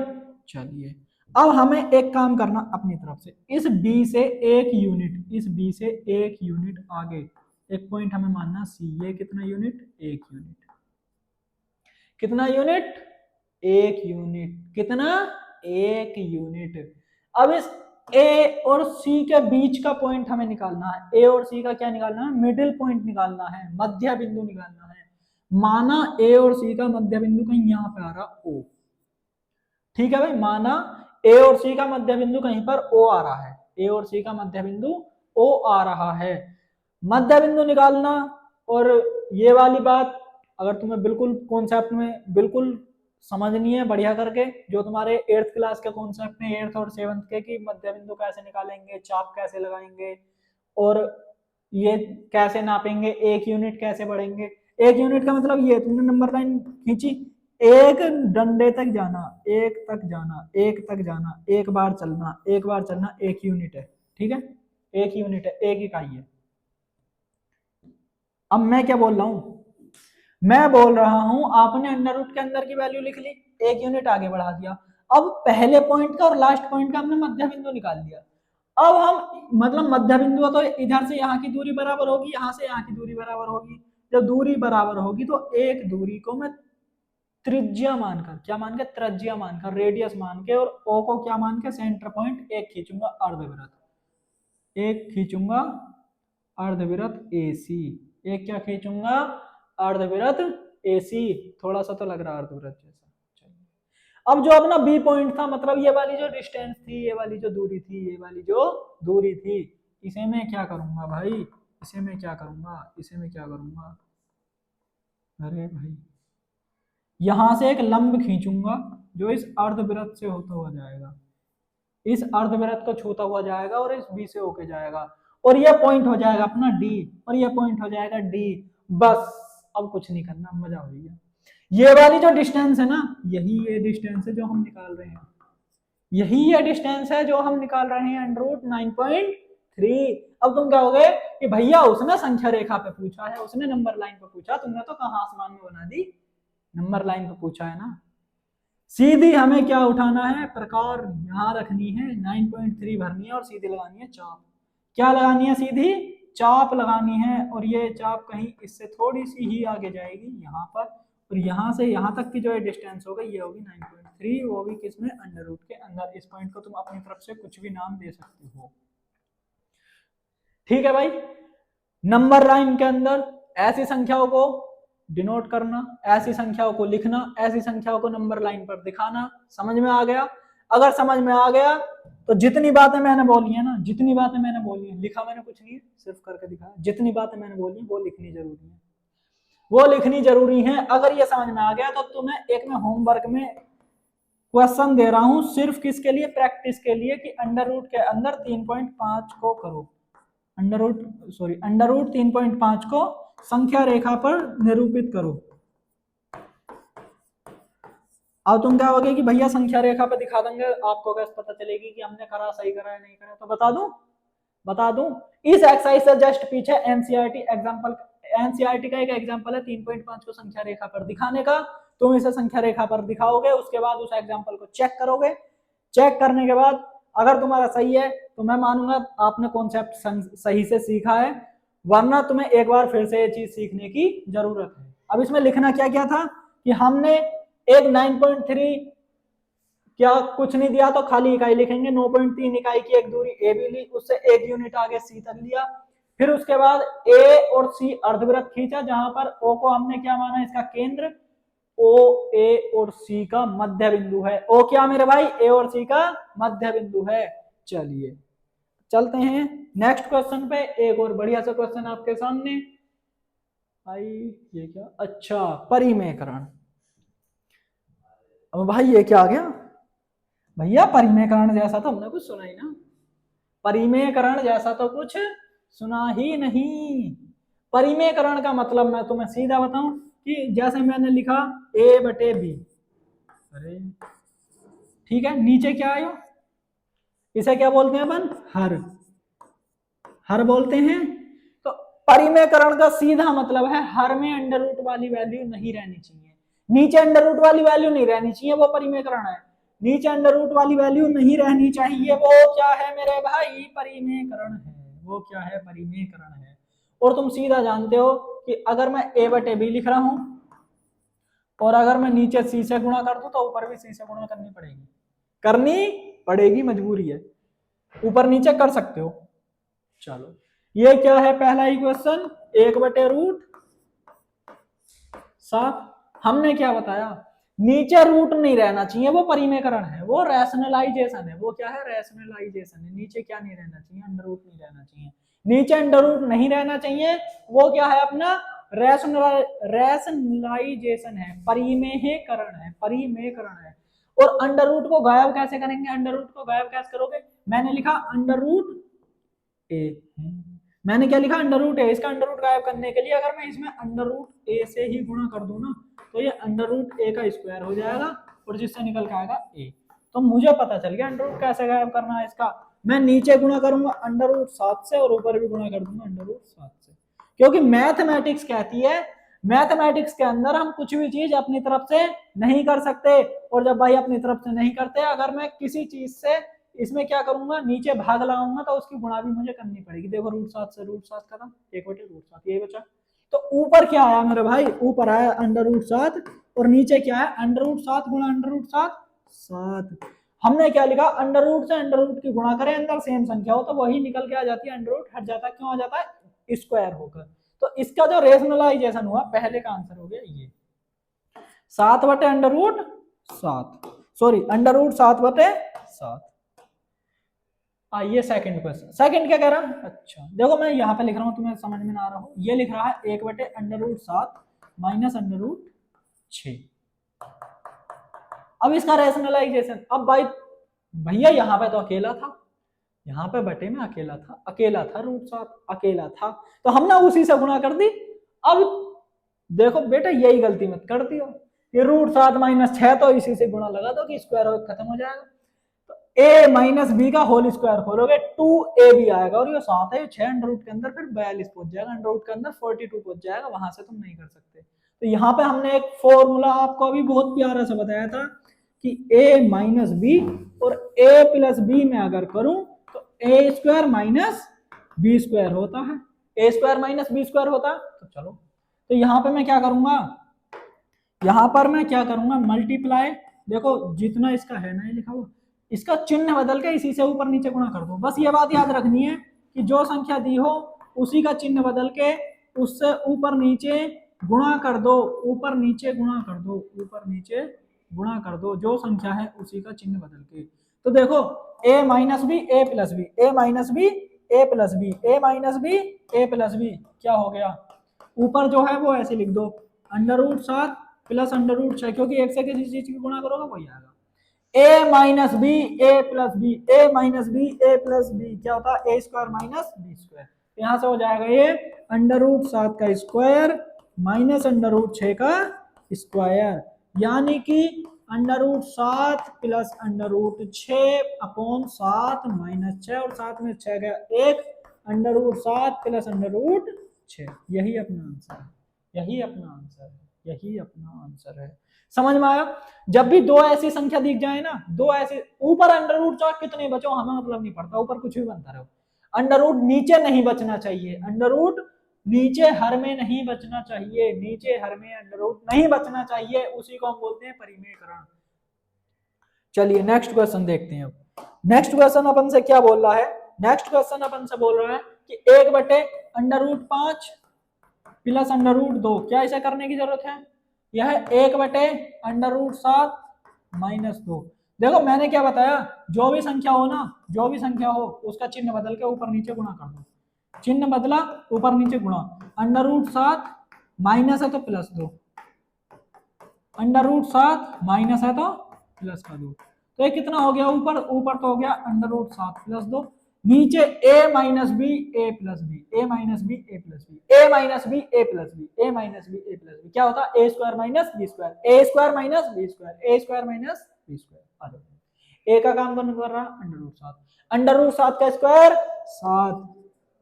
चलिए अब हमें एक काम करना अपनी तरफ से, इस बी से एक यूनिट, इस बी से एक यूनिट आगे एक पॉइंट हमें मानना सी। ये कितना यूनिट? एक यूनिट। कितना यूनिट? एक यूनिट। कितना? एक यूनिट। अब इस ए और सी के बीच का पॉइंट हमें निकालना है। ए और सी का क्या निकालना है? मिडिल पॉइंट निकालना है, मध्य बिंदु निकालना है। माना ए और सी का मध्य बिंदु कहीं यहां पे आ रहा ओ। ठीक है भाई, माना ए और सी का मध्य बिंदु कहीं पर ओ आ रहा है, ए और सी का मध्य बिंदु ओ आ रहा है। मध्य बिंदु निकालना, और ये वाली बात अगर तुम्हें बिल्कुल कॉन्सेप्ट में बिल्कुल समझनी है बढ़िया करके, जो तुम्हारे 8th क्लास के कॉन्सेप्ट हैं 8th और 7th के, कि मध्य बिंदु कैसे निकालेंगे, चाप कैसे लगाएंगे, और ये कैसे नापेंगे, एक यूनिट कैसे बढ़ेंगे। एक यूनिट का मतलब ये, तुमने नंबर लाइन खींची, एक डंडे तक जाना, एक तक जाना, एक तक जाना, एक बार चलना, एक बार चलना, एक यूनिट है। ठीक है, एक यूनिट है, एक इकाई है। अब मैं क्या बोल रहा हूं, मैं बोल रहा हूं आपने अंडर रूट के अंदर की वैल्यू लिख ली, एक यूनिट आगे बढ़ा दिया। अब पहले पॉइंट का और लास्ट पॉइंट का हमने मध्य बिंदु निकाल दिया। अब हम मतलब मध्य बिंदु तो इधर से यहाँ की दूरी बराबर होगी, यहाँ से यहाँ की दूरी बराबर होगी। जब दूरी बराबर होगी तो एक दूरी को मैं त्रिज्या मानकर, क्या मानकर, त्रिज्या मानकर, रेडियस मान के, और ओ को क्या मान के, सेंटर पॉइंट एक खींचूंगा अर्धवृत्त, एक खींचूंगा अर्धवृत्त एसी, एक क्या खींचूंगा, अर्धवृत्त एसी। थोड़ा सा तो लग रहा है अर्धवृत्त जैसा। अब जो अपना बी पॉइंट था, मतलब ये वाली जो डिस्टेंस थी, ये वाली जो दूरी थी, ये वाली जो दूरी थी, इसे मैं क्या करूंगा भाई, इसे मैं क्या करूंगा, इसे मैं क्या करूंगा, अरे भाई यहां से एक लंब खींचूंगा जो इस अर्धवृत्त से होता हुआ जाएगा, इस अर्धवृत्त को छूता हुआ जाएगा और इस बी से होके जाएगा, और ये पॉइंट हो जाएगा अपना डी, और ये पॉइंट हो जाएगा डी। बस अब कुछ नहीं करना, मजा हो गया। ये वाली जो डिस्टेंस है ना, यही ये डिस्टेंस है जो हम निकाल रहे हैं, यही ये डिस्टेंस है जो हम निकाल रहे हैं, अंडर रूट 9.3। अब तुम कहोगे कि भैया उसने संख्या रेखा पे पूछा है, उसने नंबर लाइन पे पूछा, तुमने तो कहां आसमान में बना दी, नंबर लाइन पे पूछा है ना। सीधी हमें क्या उठाना है, प्रकार यहां रखनी है, 9.3 भरनी है और सीधी लगानी है चाप। क्या लगानी है, सीधी चाप लगानी है, और ये चाप कहीं इससे थोड़ी सी ही आगे जाएगी यहाँ पर, और यहाँ से यहाँ तक की जो है डिस्टेंस होगी ये होगी 9.3, वो भी किसमें, अंडर रूट के अंदर। इस पॉइंट को तुम अपनी तरफ से कुछ भी नाम दे सकते हो। ठीक है भाई, नंबर लाइन के अंदर ऐसी संख्याओं को डिनोट करना, ऐसी संख्याओं को लिखना, ऐसी संख्याओं को नंबर लाइन पर दिखाना। समझ में आ गया? अगर समझ में आ गया तो जितनी बातें मैंने बोली है ना, जितनी बातें मैंने बोली है, लिखा मैंने कुछ नहीं है, सिर्फ करके दिखाया, जितनी बातें मैंने बोली वो लिखनी जरूरी है, वो लिखनी जरूरी है। अगर ये समझ में आ गया तो तुम्हें एक मैं होमवर्क में क्वेश्चन दे रहा हूं, सिर्फ किसके लिए, प्रैक्टिस के लिए, कि अंडर रूट के अंदर 3.5 को करो, अंडर रूट 3.5 को संख्या रेखा पर निरूपित करो। अब तुम क्या कहोगे कि भैया संख्या रेखा पर दिखा देंगे, आपको कैसे पता चलेगी कि हमने करा सही करा है नहीं करा? तो बता दूं, इस एक्सरसाइज से जस्ट पीछे एनसीईआरटी एग्जांपल, एनसीईआरटी का एक एग्जांपल है 3.5 को संख्या रेखा पर दिखाने का। तुम इसे संख्या रेखा पर दिखाओगे, उसके बाद उस एग्जांपल को चेक करोगे, चेक करने के बाद अगर तुम्हारा सही है तो मैं मानूंगा आपने कॉन्सेप्ट सही से सीखा है, वरना तुम्हें एक बार फिर से ये चीज सीखने की जरूरत है। अब इसमें लिखना क्या क्या था कि हमने एक 9.3 क्या कुछ नहीं दिया तो खाली इकाई लिखेंगे, 9.3 इकाई की एक दूरी ए भी ली, उससे एक यूनिट आगे सी तक लिया, फिर उसके बाद ए और सी अर्धवृत्त खींचा, जहां पर ओ को हमने क्या माना, इसका केंद्र, ओ ए और सी का मध्य बिंदु है। ओ क्या मेरे भाई, ए और सी का मध्य बिंदु है। चलिए चलते हैं नेक्स्ट क्वेश्चन पे, एक और बढ़िया सा क्वेश्चन आपके सामने भाई। ये क्या, अच्छा परिमेयकरण। अब भाई ये क्या आ गया भैया, परिमेयकरण जैसा तो हमने कुछ सुना ही ना, परिमेयकरण जैसा तो कुछ सुना ही नहीं। परिमेयकरण का मतलब मैं तुम्हें सीधा बताऊं कि जैसे मैंने लिखा a बटे बी, अरे ठीक है, नीचे क्या आया, इसे क्या बोलते हैं अपन, हर बोलते हैं। तो परिमेयकरण का सीधा मतलब है हर में अंडर रूट वाली वैल्यू नहीं रहनी चाहिए, नीचे अंडर रूट वाली वैल्यू नहीं रहनी चाहिए, वो परिमेयकरण है। नीचे अंडर रूट वाली वैल्यू नहीं रहनी चाहिए, वो क्या है मेरे भाई, परिमेयकरण है। वो क्या है, परिमेयकरण है। और तुम सीधा जानते हो कि अगर मैं a बटे बी लिख रहा हूं और अगर मैं नीचे c से गुणा कर दूं तो ऊपर भी c से गुणा करनी पड़ेगी, मजबूरी है, ऊपर नीचे कर सकते हो। चलो ये क्या है, पहला इक्वेशन 1/√7। हमने क्या बताया, नीचे रूट नहीं रहना चाहिए, वो परिमेयकरण है, वो रैशनलाइजेशन है। वो क्या है, रैशनलाइजेशन है। नीचे क्या नहीं रहना चाहिए, अंडर रूट नहीं रहना चाहिए। नीचे अंडर रूट नहीं रहना चाहिए, वो क्या है अपना रैशनलाइजेशन है, परिमेयकरण है। और अंडर रूट को गायब कैसे करेंगे, अंडर रूट को गायब कैसे करोगे, मैंने लिखा अंडर रूट ए, मैंने क्या लिखा अंडर रूट ए। इसका अंडर रूट गायब करने के लिए अगर मैं इसमें अंडर रूट ए से ही गुणा कर दूं ना, तो ये अंडर रूट ए का स्क्वायर हो जाएगा और जिससे निकल के आएगा ए। तो मुझे पता चल गया अंडर रूट कैसे गायब करना है इसका। मैं नीचे गुणा करूंगा अंडर रूट 7 से और ऊपर भी गुणा कर दूंगा अंडर रूट 7 से, क्योंकि मैथमेटिक्स कहती है, मैथमेटिक्स के अंदर हम कुछ भी चीज अपनी तरफ से नहीं कर सकते। और जब भाई अपनी तरफ से नहीं करते, अगर मैं किसी चीज से इसमें क्या करूंगा, नीचे भाग लगाऊंगा तो उसकी गुणा भी मुझे करनी पड़ेगी। देखो रूट 7 से रूट 7 खत्म, 1/√7 यही बचा। तो ऊपर क्या आया मेरे भाई, ऊपर आया अंडर रूट 7 और नीचे क्या है अंडर रूट 7 गुणा अंडर रूट 7। हमने क्या लिखा, अंडर रूट से अंडर रूट की गुणा करें, अंदर सेम संख्या हो तो वही निकल के आ जाती है, अंडर रूट हट जाता है, क्यों आ जाता है, स्क्वायर होकर। तो इसका जो रेशनलाइजेशन हुआ पहले का आंसर हो गया ये 7/√7, सॉरी अंडर रूट 7/7। ये सेकंड क्वेश्चन, सेकंड क्या कह रहा है, अच्छा देखो मैं यहाँ पे लिख रहा हूँ, तुम्हें समझ में ना आ रहा हो, ये लिख रहा है 1/√7 माइनस अंडर रूट 6। अब इसका रेशनलाइजेशन, अब भाई भैया यहाँ पे तो अकेला था, यहाँ पे बटे में अकेला था, √7 अकेला था, तो हमने उसी से गुणा कर दी। अब देखो बेटा यही गलती मत कर दियो, ये √7 माइनस 6 तो इसी से गुणा लगा दो कि स्क्वायर खत्म हो जाएगा। तो a माइनस बी का होल स्क्वायर खोलोगे 2ab आएगा, और ये 7 है, 6 अंडर रूट के अंदर फिर 42 पहुंच जाएगा, अंडर रूट के अंदर 42 पहुंच जाएगा, वहां से तुम नहीं कर सकते। तो यहाँ पे हमने एक फॉर्मूला आपको अभी बहुत प्यारा सा बताया था कि a माइनस बी और a प्लस बी में अगर करूं तो a square minus B square होता है, a square minus B square होता है। तो चलो, तो यहाँ पे मैं क्या करूंगा, यहाँ पर मैं क्या करूंगा, मल्टीप्लाई, देखो जितना इसका है ना ये लिखा हुआ, इसका चिन्ह बदल के इसी से ऊपर नीचे गुणा कर दो। बस ये बात याद रखनी है कि जो संख्या दी हो उसी का चिन्ह बदल के उससे ऊपर नीचे गुणा कर दो, ऊपर नीचे गुणा कर दो, ऊपर नीचे गुणा कर दो, जो संख्या है उसी का चिन्ह बदल के। तो देखो a minus B A plus B, a minus B A plus B, a minus B A plus B, क्या हो गया, ऊपर जो है वो ऐसे लिख दो √7 प्लस √6, क्योंकि एक से किसी चीज की गुणा करोगे वही आएगा। a minus B A plus B, a minus B A plus B क्या होता है, a square minus B square. यहां से हो जाएगा ये √7 का स्क्वायर माइनस √6 का स्क्वायर, यानी कि √7 प्लस √6 अपॉन 7 माइनस 6, और 7 में 6 गया 1, √7 प्लस √6, यही अपना आंसर है, यही अपना आंसर है, यही अपना आंसर है। समझ में आया। जब भी दो ऐसी संख्या दिख जाए ना, दो ऐसे, ऊपर √4 कितने बचो हमें मतलब नहीं पड़ता, ऊपर कुछ भी बनता रहो, अंडर नीचे नहीं बचना चाहिए, अंडर नीचे हर में नहीं बचना चाहिए, नीचे हर में अंडर नहीं बचना चाहिए, उसी को हम बोलते हैं परिमेयकरण। चलिए नेक्स्ट क्वेश्चन देखते हैं। अब नेक्स्ट क्वेश्चन अपन से क्या बोल रहा है, नेक्स्ट क्वेश्चन अपन से बोल रहा है कि 1/√5 प्लस √2, क्या ऐसा करने की जरूरत है, यह 1/√7 माइनस 2। देखो मैंने क्या बताया, जो भी संख्या हो ना, जो भी संख्या हो उसका चिन्ह बदल के ऊपर नीचे गुणा कर दो, चिन्ह बदला ऊपर नीचे गुणा, √7 माइनस है तो प्लस 2, √7 माइनस है तो प्लस का 2, तो ये कितना हो गया, ऊपर ऊपर तो हो गया √7 प्लस 2, नीचे a minus B A plus B, a minus B A plus B, a minus B A plus B, a minus B A plus B, क्या होता है, a square minus B square, a square minus B square, a square minus B square. a का काम कौन कर रहा है, √7 का स्क्वायर 7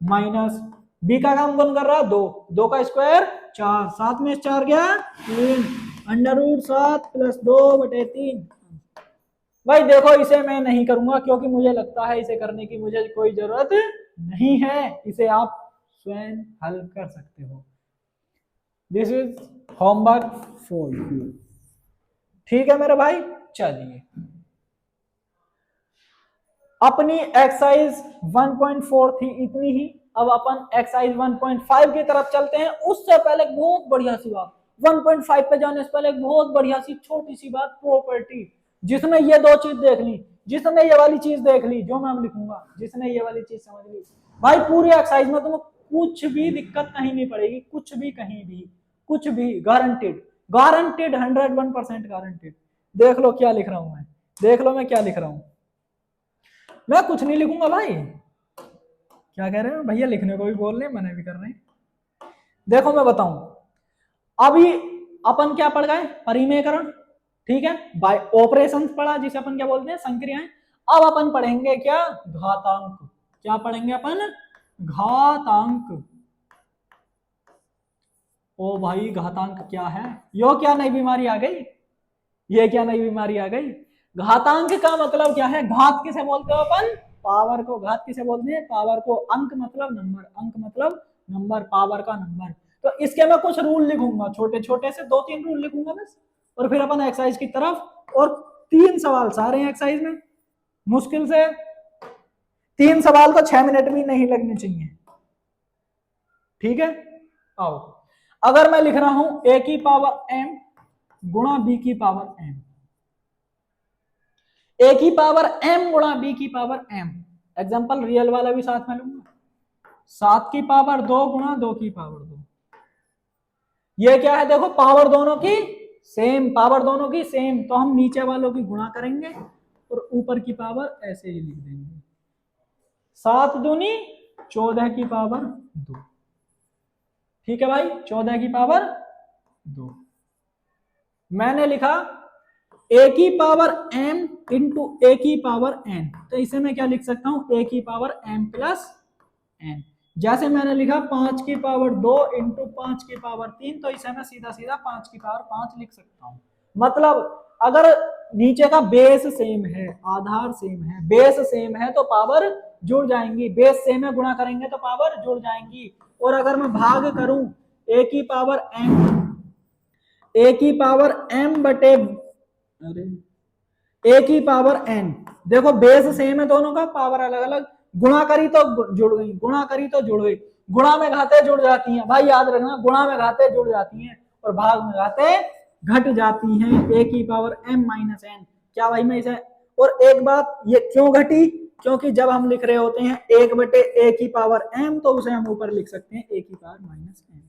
माइनस b का काम कौन कर रहा है, 2, 2 का स्क्वायर 4, 7 में 4 गया 3, √7 प्लस 2/3। भाई देखो इसे मैं नहीं करूंगा क्योंकि मुझे लगता है इसे करने की मुझे कोई जरूरत नहीं है, इसे आप स्वयं हल कर सकते हो। This is homework for you, ठीक है मेरे भाई। चलिए अपनी एक्सरसाइज 1.4 थी इतनी ही, अब अपन एक्सरसाइज 1.5 की तरफ चलते हैं। उससे पहले बहुत बढ़िया सी बात, 1.5 पे जाने से पहले एक बहुत बढ़िया सी छोटी सी बात, प्रॉपर्टी। जिसने ये दो चीज देख ली, जिसने ये वाली चीज देख ली जो मैं लिखूंगा, जिसने ये वाली चीज समझ ली, भाई पूरी एक्सरसाइज में तुम कुछ भी दिक्कत कहीं नहीं पड़ेगी, कुछ भी कहीं भी, कुछ भी, गारंटेड, गारंटेड, 101% गारंटेड। देख लो क्या लिख रहा हूं मैं, देख लो मैं क्या लिख रहा हूं, मैं कुछ नहीं लिखूंगा भाई। क्या कह रहे हो भैया, लिखने को भी बोल रहे हैं, मना भी कर रहे हैं। देखो मैं बताऊं, अभी अपन क्या पढ़ गए, परिमेयकरण, ठीक है, बाय ऑपरेशन पढ़ा जिसे अपन क्या बोलते हैं, संक्रियाएं। अब अपन पढ़ेंगे क्या, घातांक। क्या पढ़ेंगे अपन, घातांक। ओ भाई घातांक क्या है, यो क्या नई बीमारी आ गई, ये क्या नई बीमारी आ गई। घातांक का मतलब क्या है, घात किसे बोलते हो अपन, पावर को। घात किसे बोलते हैं, पावर को। अंक मतलब नंबर, अंक मतलब नंबर, पावर का नंबर। तो इसके मैं कुछ रूल लिखूंगा, छोटे छोटे से 2-3 रूल लिखूंगा बस, और फिर अपन एक्सरसाइज की तरफ। और 3 सवाल सारे हैं एक्सरसाइज में, मुश्किल से 3 सवाल को 6 मिनट भी नहीं लगने चाहिए, ठीक है। आओ, अगर मैं लिख रहा हूं a की पावर m गुणा b की पावर m, a की पावर m गुणा b की पावर m, एग्जांपल रियल वाला भी साथ में लूंगा, 7 की पावर 2 गुणा 2 की पावर 2। ये क्या है, देखो पावर दोनों की सेम, पावर दोनों की सेम, तो हम नीचे वालों की गुणा करेंगे और ऊपर की पावर ऐसे ही लिख देंगे, 7 दूनी 14 की पावर 2, ठीक है भाई, 14 की पावर 2। मैंने लिखा a की पावर m इंटू a की पावर n, तो इसे मैं क्या लिख सकता हूं, a की पावर m प्लस n। जैसे मैंने लिखा 5 की पावर 2 इंटू 5 की पावर 3, तो इसे मैं सीधा सीधा 5 की पावर 5 लिख सकता हूं। मतलब अगर नीचे का बेस सेम है, आधार सेम है, बेस सेम है तो पावर जुड़ जाएंगी, बेस सेम है गुणा करेंगे तो पावर जुड़ जाएंगी। और अगर मैं भाग करूं a की पावर m, a की पावर m बटे, अरे a की पावर n, देखो बेस सेम है दोनों का, पावर अलग अलग, गुणा करी तो जुड़ गई, गुणा करी तो जुड़ गई। गुणा में घाते जुड़ जाती हैं भाई, याद रखना, गुणा में घाते जुड़ जाती हैं और भाग में घाते घट जाती हैं। a की पावर m माइनस n, क्या भाई मैं इसे, और एक बात ये क्यों घटी, क्योंकि जब हम लिख रहे होते हैं 1 बटे a की पावर m, तो उसे हम ऊपर लिख सकते हैं a की पावर माइनस n।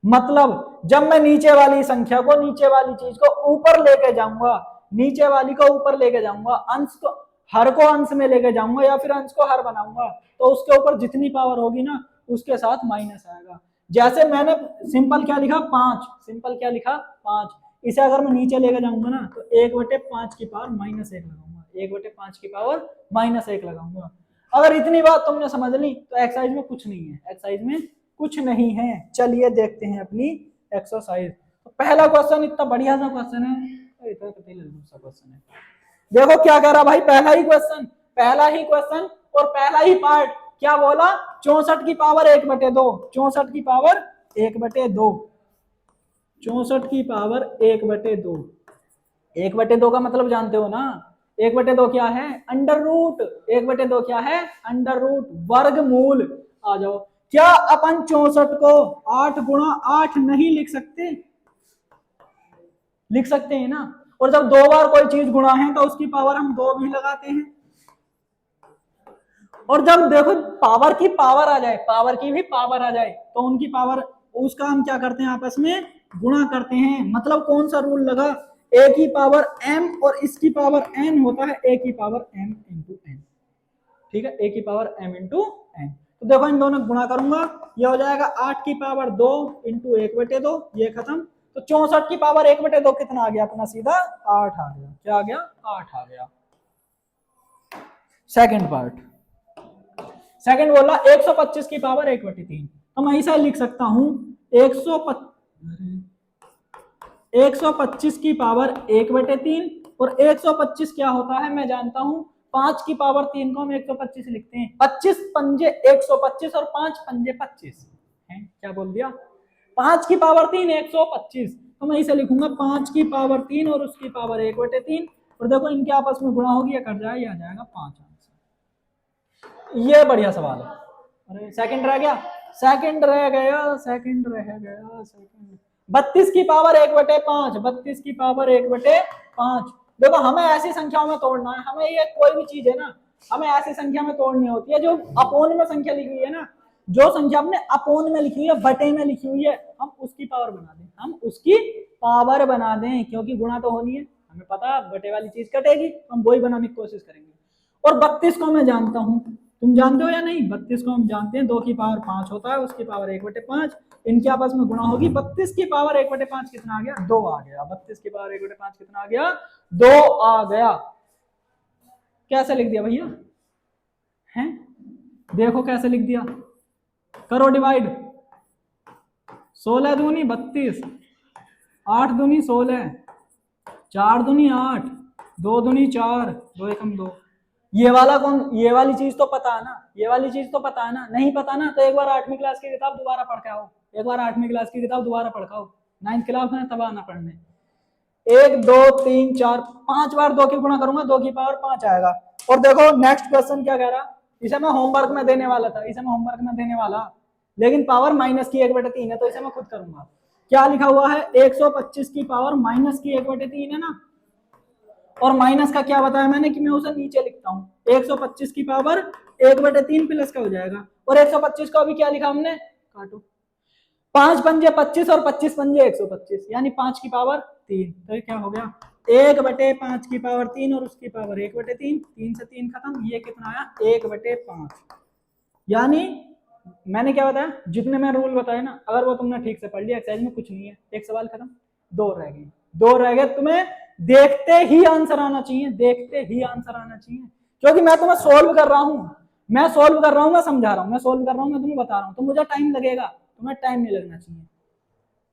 मतलब जब मैं नीचे वाली संख्या को, नीचे वाली चीज को ऊपर लेके जाऊंगा, नीचे वाली को ऊपर लेके जाऊंगा, अंश को, हर को अंश में लेके जाऊंगा या फिर अंश को हर बनाऊंगा, तो उसके ऊपर जितनी पावर होगी ना उसके साथ माइनस आएगा। जैसे मैंने सिंपल क्या लिखा 5, सिंपल क्या लिखा 5, इसे अगर मैं नीचे लेके जाऊंगा ना तो 1/5 की पावर -1 लगाऊंगा, 1/5 की पावर -1 लगाऊंगा। अगर इतनी बात तुमने समझ ली तो एक्सरसाइज में कुछ नहीं है, एक्सरसाइज में कुछ नहीं है। चलिए देखते हैं अपनी एक्सरसाइज। तो पहला क्वेश्चन इतना बढ़िया सा क्वेश्चन है, दूसरा क्वेश्चन है, देखो क्या कह रहा भाई, पहला ही क्वेश्चन, पहला ही क्वेश्चन और पहला ही पार्ट, क्या बोला, 64 की पावर 1/2, 64 की पावर 1/2, 64 की पावर 1/2, 1/2 का मतलब जानते हो ना, 1/2 क्या है, अंडर रूट, 1/2 क्या है, अंडर रूट, वर्गमूल। आ जाओ, क्या अपन 64 को 8 गुणा 8 नहीं लिख सकते, लिख सकते हैं ना। और जब 2 बार कोई चीज गुणा है तो उसकी पावर हम 2 भी लगाते हैं। और जब देखो पावर की पावर आ जाए, पावर की भी पावर आ जाए, तो उनकी पावर, उसका हम क्या करते हैं, आपस में गुणा करते हैं। मतलब कौन सा रूल लगा, a की पावर m और इसकी पावर n होता है a की पावर m इंटू n, ठीक है, a की पावर m इंटू n। तो देखो इन दोनों गुणा करूंगा, ये हो जाएगा 8 की पावर 2 इंटू 1/2, ये खत्म। तो 64 की पावर 1/2 कितना आ गया अपना, सीधा 8 आ गया। क्या आ गया, 8 आ गया। सेकंड पार्ट, सेकंड बोला 125 की पावर 1/3, तो मैं ऐसा लिख सकता हूं 125 की पावर 1/3, और 125 क्या होता है मैं जानता हूं, 5 की पावर 3 को हम 125 लिखते हैं, 25 पंजे 125 और 5 पंजे 25 है, क्या बोल दिया, 5 की पावर 3 125, तो मैं इसे लिखूंगा 5 की पावर 3 और उसकी पावर 1/3, और देखो इनके आपस में गुणा होगी या कट जाए, या जाएगा 5 आंसर। ये बढ़िया सवाल है। अरे सेकंड रह गया, सेकंड रह गया, सेकंड रह गया, सेकंड 32 की पावर 1/5, 32 की पावर 1/5। देखो हमें ऐसी संख्याओं में तोड़ना है, हमें ये कोई भी चीज है ना, हमें ऐसी संख्या में तोड़नी होती है जो अपोन में संख्या लिखी हुई है ना, जो संख्या आपने अपोन में लिखी हुई है, बटे में लिखी हुई है, हम उसकी पावर बना दें, हम उसकी पावर बना दें, क्योंकि गुणा तो होनी है, हमें पता है बटे वाली चीज कटेगी, हम वही बनाने की कोशिश करेंगे। और 32 को मैं जानता हूं, तुम जानते हो या नहीं? 32 को हम जानते हैं 2 की पावर 5 होता है, उसकी पावर 1/5, इनके आपस में गुणा होगी, 32 की पावर 1/5 कितना आ गया? 2 आ गया। 32 की पावर 1/5 कितना आ गया? 2 आ गया। कैसे लिख दिया भैया? हैं, देखो कैसे लिख दिया, करो डिवाइड। 16 दूनी 32, 8 दूनी 16, 4 दूनी 8, 2 दूनी 4, 2 एकम 2। ये वाला कौन, ये वाली चीज तो पता है ना, ये वाली चीज तो पता है ना? नहीं पता ना तो एक बार 8वीं क्लास की किताब दोबारा पढ़ के आओ, एक बार 8वीं क्लास की किताब दोबारा पढ़ के आओ, 9th क्लास में तब आना पढ़ने। 1 2 3 4 5 बार 2 की गुणा करूंगा, 2 की पावर 5 आएगा। और देखो नेक्स्ट क्वेश्चन क्या कह रहा, इसे मैं होमवर्क में देने वाला था, इसे मैं होमवर्क में देने वाला, लेकिन पावर माइनस की 1/3 है, तो इसे मैं खुद करूंगा। क्या लिखा हुआ है? 125 की पावर माइनस की 1/3 है ना, और माइनस का क्या बताया मैंने कि मैं उसे नीचे लिखता हूँ। 125 की पावर 1/3 प्लस का हो जाएगा, और 125 को अभी क्या लिखा हमने? काटो, 5 पंजे 25 और 25 पंजे 125, यानी 5 की पावर 3, तो क्या हो गया? 1/5 की पावर 3 और उसकी पावर 1/3, 3 से 3 खत्म, ये कितना आया? 1/5। यानी मैंने क्या बताया, जितने मैं रूल बताए ना, अगर वो तुमने ठीक से पढ़ लिया, एक्सरसाइज में कुछ नहीं है, एक सवाल खत्म, 2 रह गए, 2 रह गए। तुम्हें देखते ही आंसर आना चाहिए, देखते ही आंसर आना चाहिए, क्योंकि मैं तुम्हें सोल्व कर रहा हूं, मैं सोल्व कर रहा हूं, मैं समझा रहा हूं, मैं सोल्व कर रहा हूं, मैं तुम्हें बता रहा हूं, तो मुझे टाइम लगेगा, तुम्हें टाइम नहीं लगना चाहिए।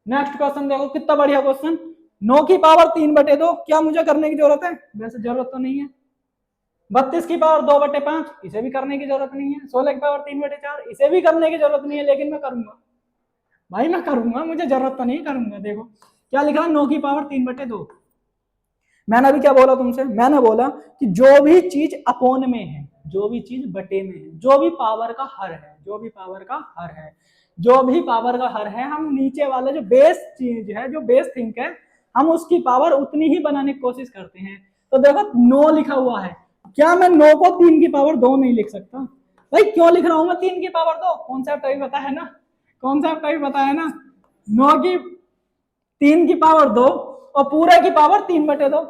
नेक्स्ट क्वेश्चन देखो, कितना बढ़िया क्वेश्चन। 9 की पावर 3/2, क्या मुझे करने की जरूरत है? वैसे जरूरत तो नहीं है। 32 की पावर 2/5, इसे भी करने की जरूरत नहीं है। 16 की पावर 3/4, इसे भी करने की जरूरत नहीं है, लेकिन मैं करूंगा भाई, मैं करूंगा, मुझे जरूरत तो नहीं, करूंगा। देखो क्या लिखा, 9 की पावर 3/2। मैंने अभी क्या बोला तुमसे? मैंने बोला कि जो भी चीज अपोन में है, जो भी चीज बटे में है, जो भी पावर का हर है, जो भी पावर का हर है, जो भी पावर का हर है, हम नीचे वाले जो बेस चीज है, जो बेस थिंक है, हम उसकी पावर उतनी ही बनाने की कोशिश करते हैं। तो देखो 9 लिखा हुआ है, क्या मैं 9 को 3 की पावर 2 नहीं लिख सकता? भाई क्यों लिख रहा हूं मैं 3 की पावर 2? कॉन्सेप्ट अभी पता है ना, कॉन्सेप्ट अभी पता है ना। 9 की 3 की पावर 2 और पूरे की पावर 3/2,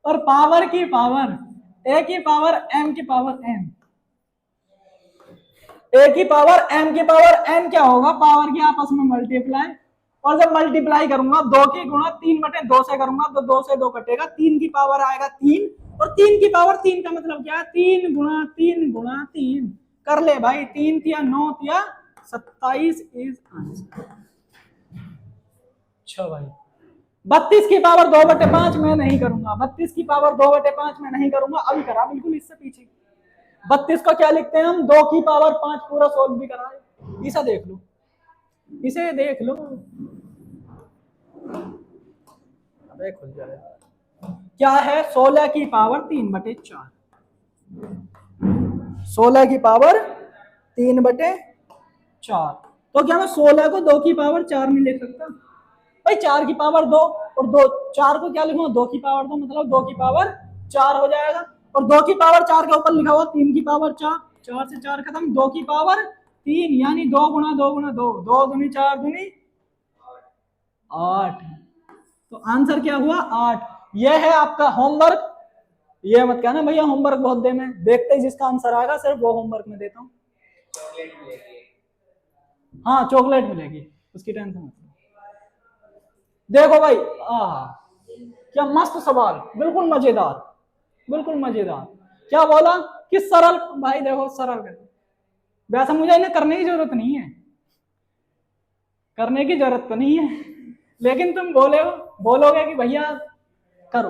और पावर की पावर ए की पावर एम की पावर एन, ए की पावर एम की पावर एन क्या होगा? पावर की आपस में मल्टीप्लाई, और जब मल्टीप्लाई करूंगा 2 की गुणा 3/2 से करूंगा, तो 2 से 2 कटेगा, 3 की पावर आएगा 3, और 3 की पावर 3 का मतलब क्या है? 3 गुणा 3 गुणा 3, कर ले भाई, 3 या 9 या 27 इज आंसर। अच्छा भाई, 32 की पावर 2/5 मैं नहीं करूंगा, 32 की पावर 2/5 मैं नहीं करूंगा, अभी करा बिल्कुल इससे पीछे। 32 को क्या लिखते हैं हम? 2 की पावर 5, पूरा सोल्व भी कराए, इसे देख लो, इसे देख लो, अबे खुल जाए। क्या है? 16 की पावर 3/4, 16 की पावर 3/4, तो क्या मैं 16 को 2 की पावर 4 नहीं लिख सकता? भाई 4 की पावर 2, और 2 4 को क्या लिखूंगा? 2 की पावर 2, मतलब 2 की पावर 4 हो जाएगा, और 2 की पावर 4 के ऊपर लिखा हुआ 3 की पावर 4, 4 से 4 खत्म, 2 की पावर 3, यानी 2 गुणा 2 गुणा 2, 2 दूनी 4 दूनी 8, तो आंसर क्या हुआ? 8। यह है आपका होमवर्क। ये मत कहना भैया होमवर्क बहुत दे, में देखते ही जिसका आंसर आएगा सिर्फ वो होमवर्क में देता हूँ। हाँ चॉकलेट मिलेगी, उसकी टेंशन मत। देखो भाई, क्या मस्त सवाल, बिल्कुल मजेदार, बिल्कुल मजेदार। क्या बोला कि सरल, भाई देखो सरल कर, वैसे मुझे इन्हें करने की जरूरत नहीं है, करने की जरूरत तो नहीं है, लेकिन तुम बोलोगे कि भैया करो।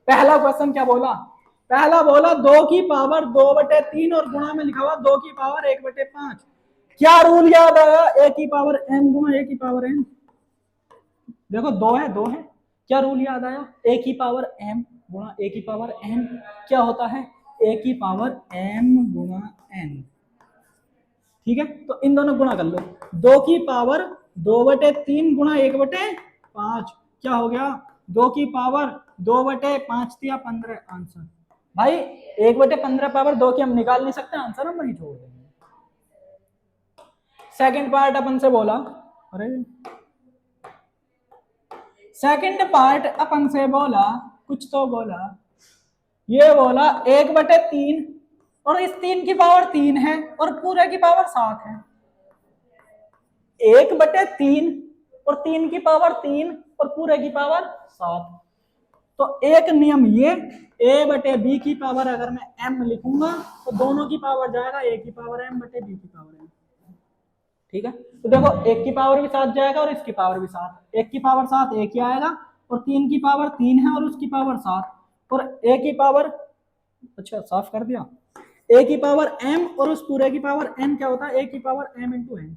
पहला क्वेश्चन क्या बोला? पहला बोला 2 की पावर 2/3 और गुणा में लिखा हुआ 2 की पावर 1/5। क्या रूल याद आया? ए की पावर एम गुणा ए की पावर एन, देखो 2 है 2 है, क्या रूल याद आया? ए की पावर एम गुणा ए की पावर एन क्या होता है? ए की पावर एम गुणा एन, ठीक है, तो इन दोनों गुणा कर लो। 2 की पावर 2/3 गुणा 1/5 क्या हो गया? 2 की पावर 2/5 दिया 15 आंसर। भाई 1/15 पावर 2 की हम निकाल नहीं सकते आंसर, हम वही छोड़ देंगे। सेकंड पार्ट अपन से बोला, अरे सेकंड पार्ट अपन से बोला, कुछ तो बोला, ये बोला 1/3 और इस 3 की पावर 3 है और पूरे की पावर 7 है। 1/3 और 3 की पावर 3 और पूरे की पावर 7। तो एक नियम ये, a/b की पावर अगर मैं m लिखूंगा तो दोनों की पावर जाएगा a की पावर m बटे b की पावर m। ठीक है, तो देखो एक की पावर भी 7 जाएगा और इसकी पावर भी 7। एक की पावर 7 एक ही आएगा और 3 की पावर 3 है और उसकी पावर 7 और a की पावर, अच्छा साफ कर दिया, a की पावर m और उस पूरे की पावर n क्या होता है, a की power m into n,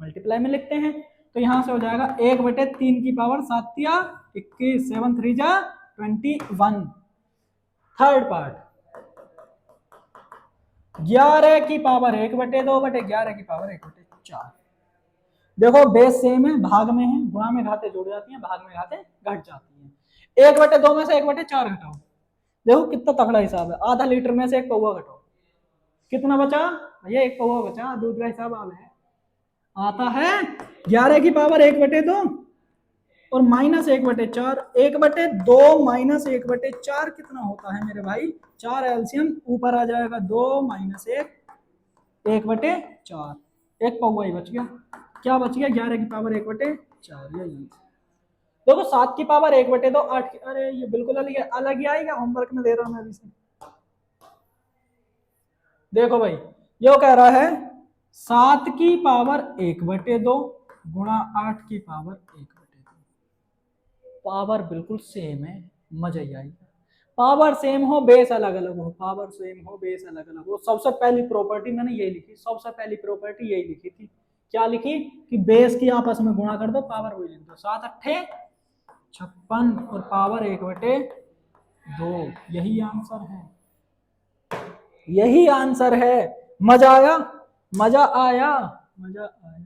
multiply में लिखते हैं। तो यहां से हो जाएगा 1/3 की पावर 7 या 21, 7 3 जा 21। थर्ड पार्ट 11 की पावर 1/2/11 की पावर 1/4। देखो बेस सेम है, भाग में है, गुणा में घाते जुड़ जाती हैं, भाग में घाते घट जाती हैं। 1/2 में से 1/4 घटाओ, देखो कितना तगड़ा हिसाब है, आधा लीटर में से 1 पौवा घटाओ, कितना बचा भैया, 1 पौवा बचा। दूध का हिसाब आता है 11 की पावर 1/2 और माइनस 1/4, 1/2 माइनस 1/4 कितना होता है मेरे भाई, 4 एलसीएम ऊपर आ जाएगा 2 माइनस 1, 1/4, 1 पौवा ही बच गया। क्या बच गया, 11 की पावर 1/4। यही देखो 7 की पावर 1/2 8 की, अरे ये बिल्कुल अलग ही आएगा, होमवर्क में दे रहा हूं मैं अभी से। देखो भाई यो कह रहा है 7 की पावर 1/2 गुणा 8 की पावर 1/2, पावर बिल्कुल सेम है, मजा ही आएगा। पावर सेम हो बेस अलग अलग हो, पावर सेम हो बेस अलग अलग हो। सबसे पहली प्रॉपर्टी मैंने यही लिखी, सबसे पहली प्रॉपर्टी यही लिखी थी, क्या लिखी कि बेस की आपस में गुणा कर दो, पावर वही लिख दो, 7 8 56 और पावर 1/2, यही आंसर है, यही आंसर है। मजा आया, मजा आया, मजा आया।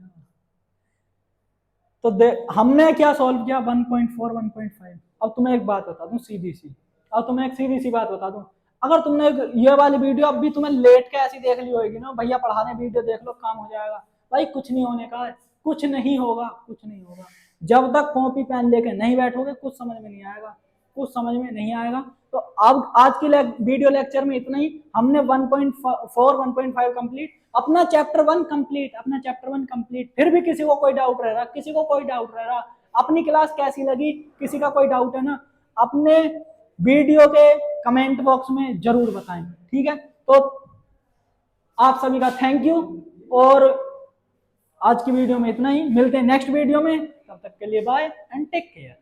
तो हमने क्या सॉल्व किया, 1.4 1.5। अब तुम्हें एक बात बता दूं सीधी सी, अब तुम्हें एक सीधी सी बात बता दूं, अगर तुमने ये वाली वीडियो अब भी तुम्हें लेट के ऐसी देख ली होगी ना, भैया पढ़ाने वीडियो देख लो काम हो जाएगा, भाई कुछ नहीं होने का है, कुछ नहीं होगा, कुछ नहीं होगा। जब तक कॉपी पेन लेके नहीं बैठोगे कुछ समझ में नहीं आएगा, कुछ समझ में नहीं आएगा। तो अब आज की वीडियो लेक्चर में इतना ही। हमने 1.4 1.5 कंप्लीट, अपना चैप्टर 1 कंप्लीट, अपना चैप्टर 1 कंप्लीट। फिर भी किसी को कोई डाउट रह रहा, किसी को कोई डाउट रह रहा, अपनी क्लास कैसी लगी, किसी का कोई डाउट है ना, अपने वीडियो के कमेंट बॉक्स में जरूर बताएं, ठीक है। तो आप सभी का थैंक यू, और आज की वीडियो में इतना ही, मिलते हैं नेक्स्ट वीडियो में, तब तक के लिए बाय एंड टेक केयर।